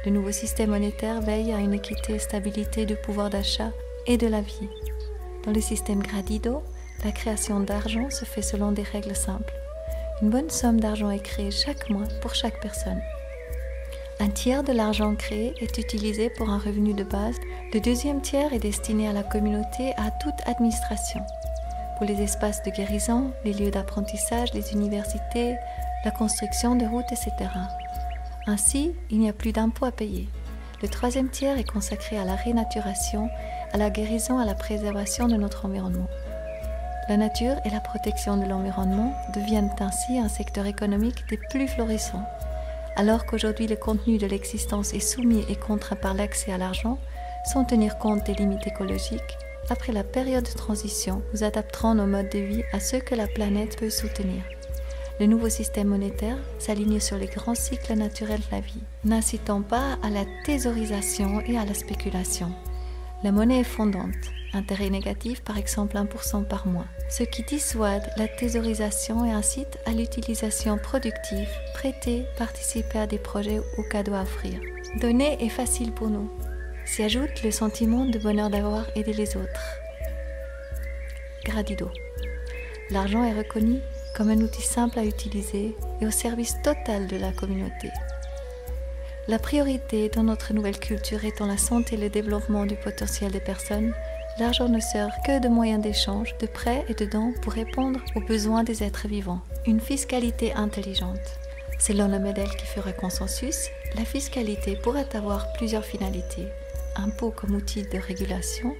Le nouveau système monétaire veille à une équité et stabilité du pouvoir d'achat et de la vie. Dans le système Gradido, la création d'argent se fait selon des règles simples. Une bonne somme d'argent est créée chaque mois pour chaque personne. Un tiers de l'argent créé est utilisé pour un revenu de base. Le deuxième tiers est destiné à la communauté et à toute administration. Pour les espaces de guérison, les lieux d'apprentissage, les universités, la construction de routes, etc. Ainsi, il n'y a plus d'impôts à payer. Le troisième tiers est consacré à la rénaturation, à la guérison, à la préservation de notre environnement. La nature et la protection de l'environnement deviennent ainsi un secteur économique des plus florissants. Alors qu'aujourd'hui le contenu de l'existence est soumis et contraint par l'accès à l'argent, sans tenir compte des limites écologiques, après la période de transition, nous adapterons nos modes de vie à ceux que la planète peut soutenir. Le nouveau système monétaire s'aligne sur les grands cycles naturels de la vie, n'incitant pas à la thésaurisation et à la spéculation. La monnaie est fondante, intérêt négatif par exemple 1% par mois, ce qui dissuade la thésaurisation et incite à l'utilisation productive, prêter, participer à des projets ou cadeaux à offrir. Donner est facile pour nous. S'y ajoute le sentiment de bonheur d'avoir aidé les autres. Gratuito. L'argent est reconnu comme un outil simple à utiliser et au service total de la communauté. La priorité dans notre nouvelle culture étant la santé et le développement du potentiel des personnes, l'argent ne sert que de moyen d'échange, de prêts et de dons pour répondre aux besoins des êtres vivants. Une fiscalité intelligente. Selon le modèle qui fera consensus, la fiscalité pourrait avoir plusieurs finalités. Impôt comme outil de régulation,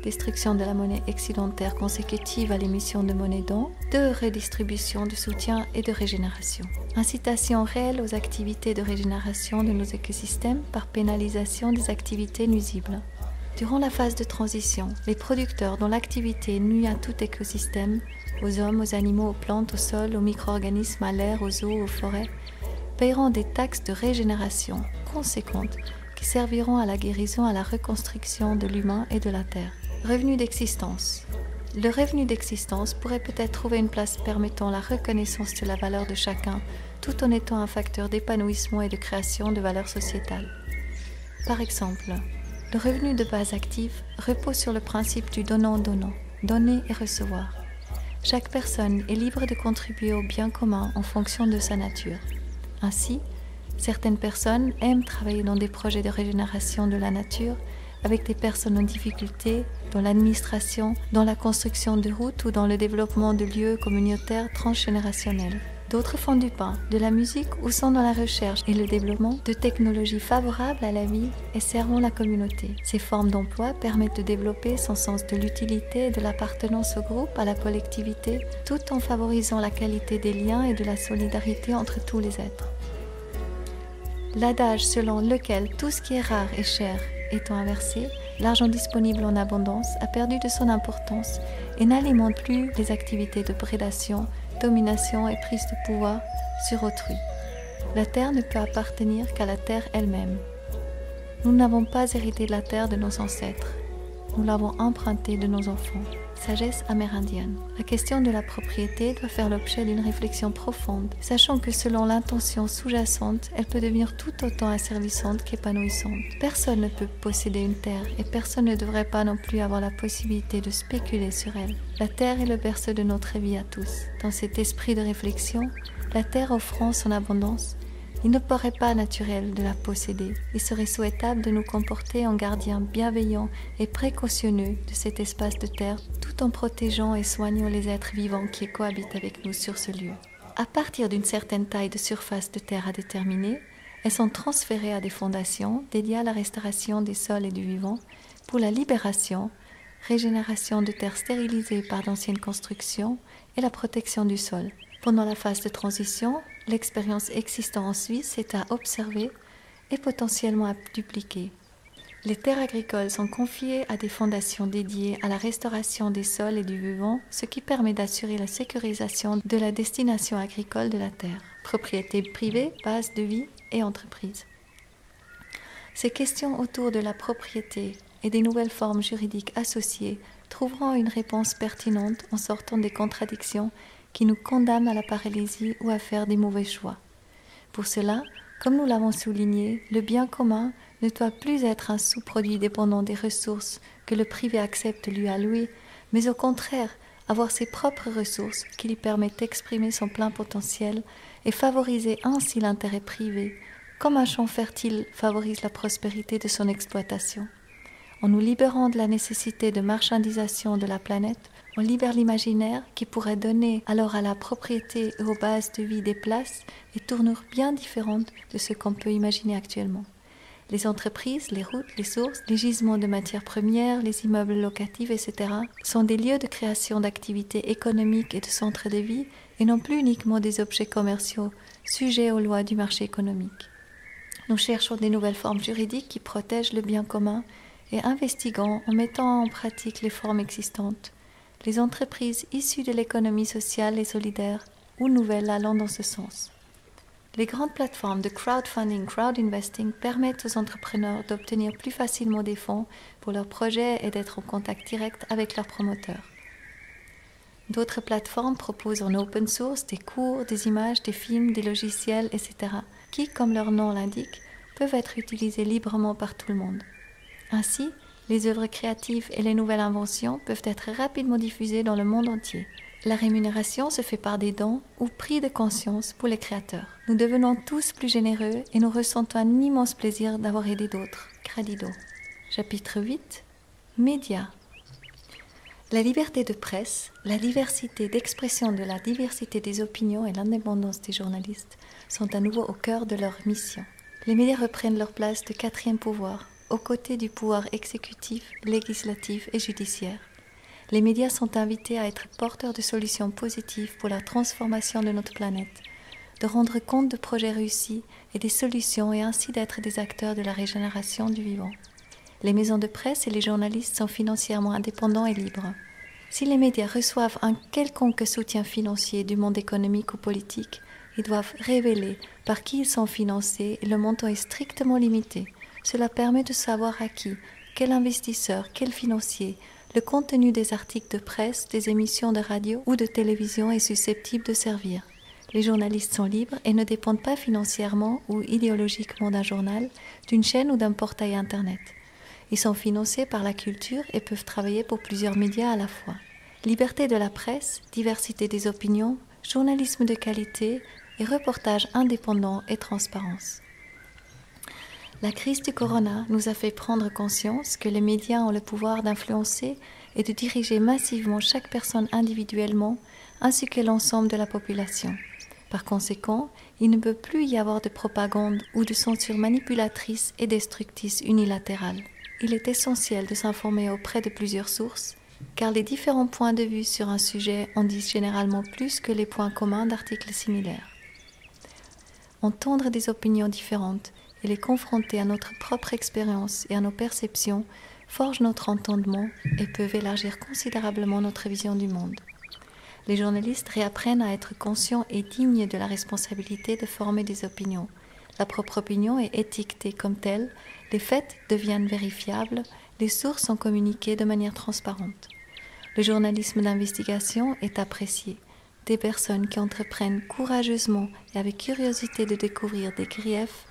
destruction de la monnaie excédentaire consécutive à l'émission de monnaie don, de redistribution, de soutien et de régénération. Incitation réelle aux activités de régénération de nos écosystèmes par pénalisation des activités nuisibles. Durant la phase de transition, les producteurs dont l'activité nuit à tout écosystème, aux hommes, aux animaux, aux plantes, au sol, aux micro-organismes, à l'air, aux eaux, aux forêts, paieront des taxes de régénération conséquentes qui serviront à la guérison, à la reconstruction de l'humain et de la terre. Revenu d'existence. Le revenu d'existence pourrait peut-être trouver une place permettant la reconnaissance de la valeur de chacun, tout en étant un facteur d'épanouissement et de création de valeur sociétale. Par exemple, le revenu de base active repose sur le principe du donnant-donnant, donner et recevoir. Chaque personne est libre de contribuer au bien commun en fonction de sa nature. Ainsi, certaines personnes aiment travailler dans des projets de régénération de la nature avec des personnes en difficulté, dans l'administration, dans la construction de routes ou dans le développement de lieux communautaires transgénérationnels. D'autres font du pain, de la musique ou sont dans la recherche et le développement de technologies favorables à la vie et servant la communauté. Ces formes d'emploi permettent de développer son sens de l'utilité et de l'appartenance au groupe, à la collectivité, tout en favorisant la qualité des liens et de la solidarité entre tous les êtres. L'adage selon lequel tout ce qui est rare est cher étant inversé, l'argent disponible en abondance a perdu de son importance et n'alimente plus les activités de prédation, domination et prise de pouvoir sur autrui. La terre ne peut appartenir qu'à la terre elle-même. Nous n'avons pas hérité de la terre de nos ancêtres. Nous l'avons empruntée de nos enfants. Sagesse amérindienne. La question de la propriété doit faire l'objet d'une réflexion profonde, sachant que selon l'intention sous-jacente, elle peut devenir tout autant asservissante qu'épanouissante. Personne ne peut posséder une terre et personne ne devrait pas non plus avoir la possibilité de spéculer sur elle. La terre est le berceau de notre vie à tous. Dans cet esprit de réflexion, la terre offrant son abondance, il ne paraît pas naturel de la posséder. Il serait souhaitable de nous comporter en gardiens bienveillants et précautionneux de cet espace de terre, tout en protégeant et soignant les êtres vivants qui cohabitent avec nous sur ce lieu. À partir d'une certaine taille de surface de terre à déterminer, elles sont transférées à des fondations dédiées à la restauration des sols et du vivant pour la libération, régénération de terres stérilisées par d'anciennes constructions et la protection du sol. Pendant la phase de transition, l'expérience existant en Suisse est à observer et potentiellement à dupliquer. Les terres agricoles sont confiées à des fondations dédiées à la restauration des sols et du vivant, ce qui permet d'assurer la sécurisation de la destination agricole de la terre. Propriété privée, base de vie et entreprise. Ces questions autour de la propriété et des nouvelles formes juridiques associées trouveront une réponse pertinente en sortant des contradictions qui nous condamnent à la paralysie ou à faire des mauvais choix. Pour cela, comme nous l'avons souligné, le bien commun ne doit plus être un sous-produit dépendant des ressources que le privé accepte de lui allouer, mais au contraire, avoir ses propres ressources qui lui permettent d'exprimer son plein potentiel et favoriser ainsi l'intérêt privé, comme un champ fertile favorise la prospérité de son exploitation. En nous libérant de la nécessité de marchandisation de la planète, on libère l'imaginaire qui pourrait donner alors à la propriété et aux bases de vie des places et tournures bien différentes de ce qu'on peut imaginer actuellement. Les entreprises, les routes, les sources, les gisements de matières premières, les immeubles locatifs, etc. sont des lieux de création d'activités économiques et de centres de vie et non plus uniquement des objets commerciaux sujets aux lois du marché économique. Nous cherchons des nouvelles formes juridiques qui protègent le bien commun et investiguons en mettant en pratique les formes existantes, les entreprises issues de l'économie sociale et solidaire ou nouvelles allant dans ce sens. Les grandes plateformes de crowdfunding, crowdinvesting permettent aux entrepreneurs d'obtenir plus facilement des fonds pour leurs projets et d'être en contact direct avec leurs promoteurs. D'autres plateformes proposent en open source des cours, des images, des films, des logiciels, etc. qui, comme leur nom l'indique, peuvent être utilisés librement par tout le monde. Ainsi, les œuvres créatives et les nouvelles inventions peuvent être rapidement diffusées dans le monde entier. La rémunération se fait par des dons ou prix de conscience pour les créateurs. Nous devenons tous plus généreux et nous ressentons un immense plaisir d'avoir aidé d'autres. Credido. Chapitre 8. Médias. La liberté de presse, la diversité d'expression de la diversité des opinions et l'indépendance des journalistes sont à nouveau au cœur de leur mission. Les médias reprennent leur place de quatrième pouvoir, aux côtés du pouvoir exécutif, législatif et judiciaire. Les médias sont invités à être porteurs de solutions positives pour la transformation de notre planète, de rendre compte de projets réussis et des solutions et ainsi d'être des acteurs de la régénération du vivant. Les maisons de presse et les journalistes sont financièrement indépendants et libres. Si les médias reçoivent un quelconque soutien financier du monde économique ou politique, ils doivent révéler par qui ils sont financés et le montant est strictement limité. Cela permet de savoir à qui, quel investisseur, quel financier, le contenu des articles de presse, des émissions de radio ou de télévision est susceptible de servir. Les journalistes sont libres et ne dépendent pas financièrement ou idéologiquement d'un journal, d'une chaîne ou d'un portail Internet. Ils sont financés par la culture et peuvent travailler pour plusieurs médias à la fois. Liberté de la presse, diversité des opinions, journalisme de qualité et reportage indépendant et transparence. La crise du corona nous a fait prendre conscience que les médias ont le pouvoir d'influencer et de diriger massivement chaque personne individuellement, ainsi que l'ensemble de la population. Par conséquent, il ne peut plus y avoir de propagande ou de censure manipulatrice et destructrice unilatérale. Il est essentiel de s'informer auprès de plusieurs sources, car les différents points de vue sur un sujet en disent généralement plus que les points communs d'articles similaires. Entendre des opinions différentes et les confronter à notre propre expérience et à nos perceptions forge notre entendement et peuvent élargir considérablement notre vision du monde. Les journalistes réapprennent à être conscients et dignes de la responsabilité de former des opinions. La propre opinion est étiquetée comme telle, les faits deviennent vérifiables, les sources sont communiquées de manière transparente. Le journalisme d'investigation est apprécié. Des personnes qui entreprennent courageusement et avec curiosité de découvrir des griefs,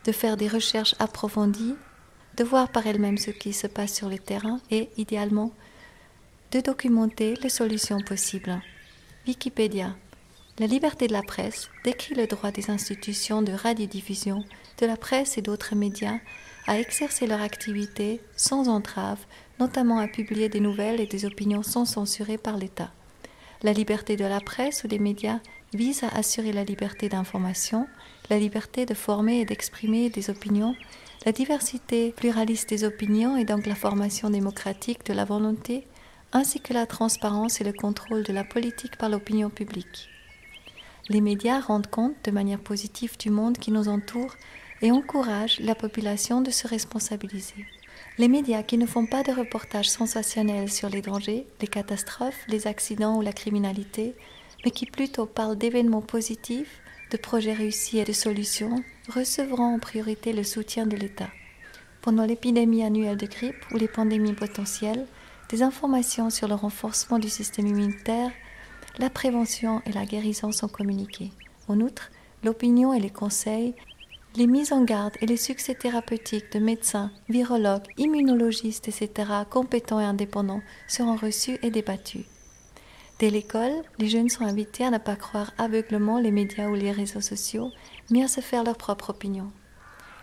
de faire des recherches approfondies, de voir par elles-mêmes ce qui se passe sur le terrain et, idéalement, de documenter les solutions possibles. Wikipédia. La liberté de la presse décrit le droit des institutions de radiodiffusion, de la presse et d'autres médias à exercer leur activité sans entrave, notamment à publier des nouvelles et des opinions sans censurées par l'État. La liberté de la presse ou des médias vise à assurer la liberté d'information, la liberté de former et d'exprimer des opinions, la diversité pluraliste des opinions et donc la formation démocratique de la volonté, ainsi que la transparence et le contrôle de la politique par l'opinion publique. Les médias rendent compte de manière positive du monde qui nous entoure et encouragent la population de se responsabiliser. Les médias qui ne font pas de reportages sensationnels sur les dangers, les catastrophes, les accidents ou la criminalité, mais qui plutôt parlent d'événements positifs, de projets réussis et de solutions, recevront en priorité le soutien de l'État. Pendant l'épidémie annuelle de grippe ou les pandémies potentielles, des informations sur le renforcement du système immunitaire, la prévention et la guérison sont communiquées. En outre, l'opinion et les conseils, les mises en garde et les succès thérapeutiques de médecins, virologues, immunologistes, etc., compétents et indépendants, seront reçus et débattus. Dès l'école, les jeunes sont invités à ne pas croire aveuglement les médias ou les réseaux sociaux, mais à se faire leur propre opinion.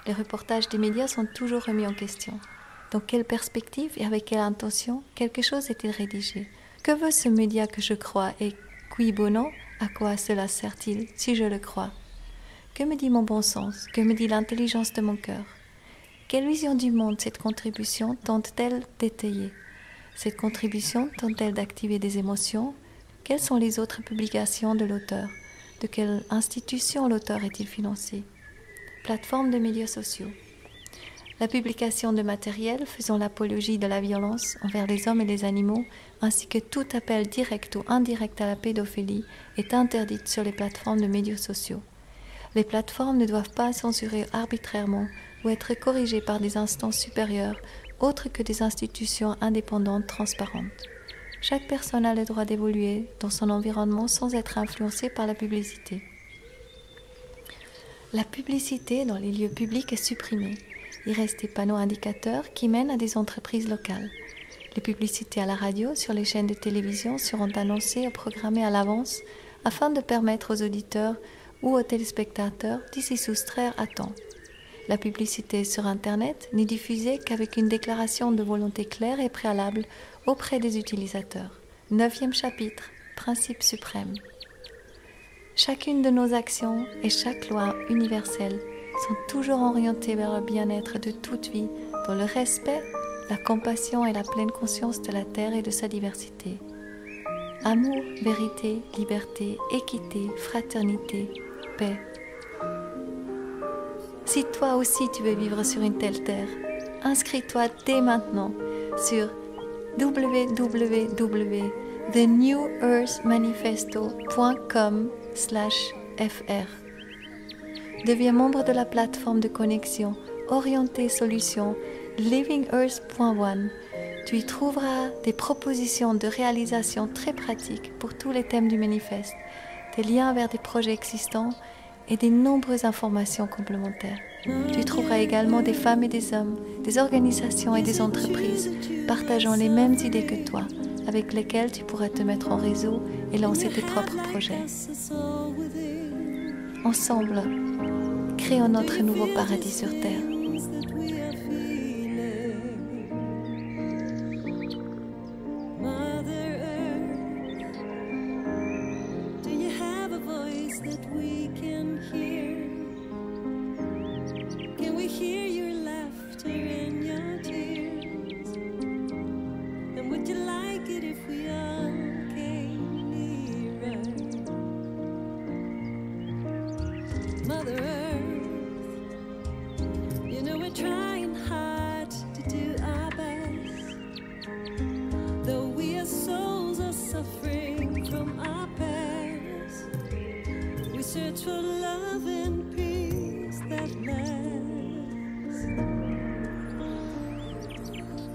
Les reportages des médias sont toujours remis en question. Dans quelle perspective et avec quelle intention quelque chose est-il rédigé? Que veut ce média que je crois et cui bono? À quoi cela sert-il si je le crois? Que me dit mon bon sens? Que me dit l'intelligence de mon cœur? Quelle vision du monde cette contribution tente-t-elle d'étayer? Cette contribution tente-t-elle d'activer des émotions? Quelles sont les autres publications de l'auteur? De quelle institution l'auteur est-il financé? Plateforme de médias sociaux. La publication de matériel faisant l'apologie de la violence envers les hommes et les animaux, ainsi que tout appel direct ou indirect à la pédophilie, est interdite sur les plateformes de médias sociaux. Les plateformes ne doivent pas censurer arbitrairement ou être corrigées par des instances supérieures, autres que des institutions indépendantes transparentes. Chaque personne a le droit d'évoluer dans son environnement sans être influencée par la publicité. La publicité dans les lieux publics est supprimée. Il reste des panneaux indicateurs qui mènent à des entreprises locales. Les publicités à la radio sur les chaînes de télévision seront annoncées ou programmées à l'avance afin de permettre aux auditeurs ou aux téléspectateurs d'y s'y soustraire à temps. La publicité sur Internet n'est diffusée qu'avec une déclaration de volonté claire et préalable auprès des utilisateurs. 9e chapitre, principe suprême. Chacune de nos actions et chaque loi universelle sont toujours orientées vers le bien-être de toute vie, dans le respect, la compassion et la pleine conscience de la Terre et de sa diversité. Amour, vérité, liberté, équité, fraternité, paix. Si toi aussi tu veux vivre sur une telle terre, inscris-toi dès maintenant sur www.thenewearthmanifesto.com/fr. Deviens membre de la plateforme de connexion Orientée Solutions LivingEarth.one. Tu y trouveras des propositions de réalisation très pratiques pour tous les thèmes du manifeste, des liens vers des projets existants et de nombreuses informations complémentaires. Tu y trouveras également des femmes et des hommes, des organisations et des entreprises partageant les mêmes idées que toi, avec lesquelles tu pourras te mettre en réseau et lancer tes propres projets. Ensemble, créons notre nouveau paradis sur Terre. Mother Earth, you know we're trying hard to do our best. Though we as souls are suffering from our past, we search for love and peace that lasts.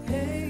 Hey.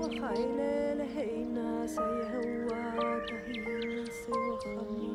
وخيل لهينا سيهوى تهيل سوى خمي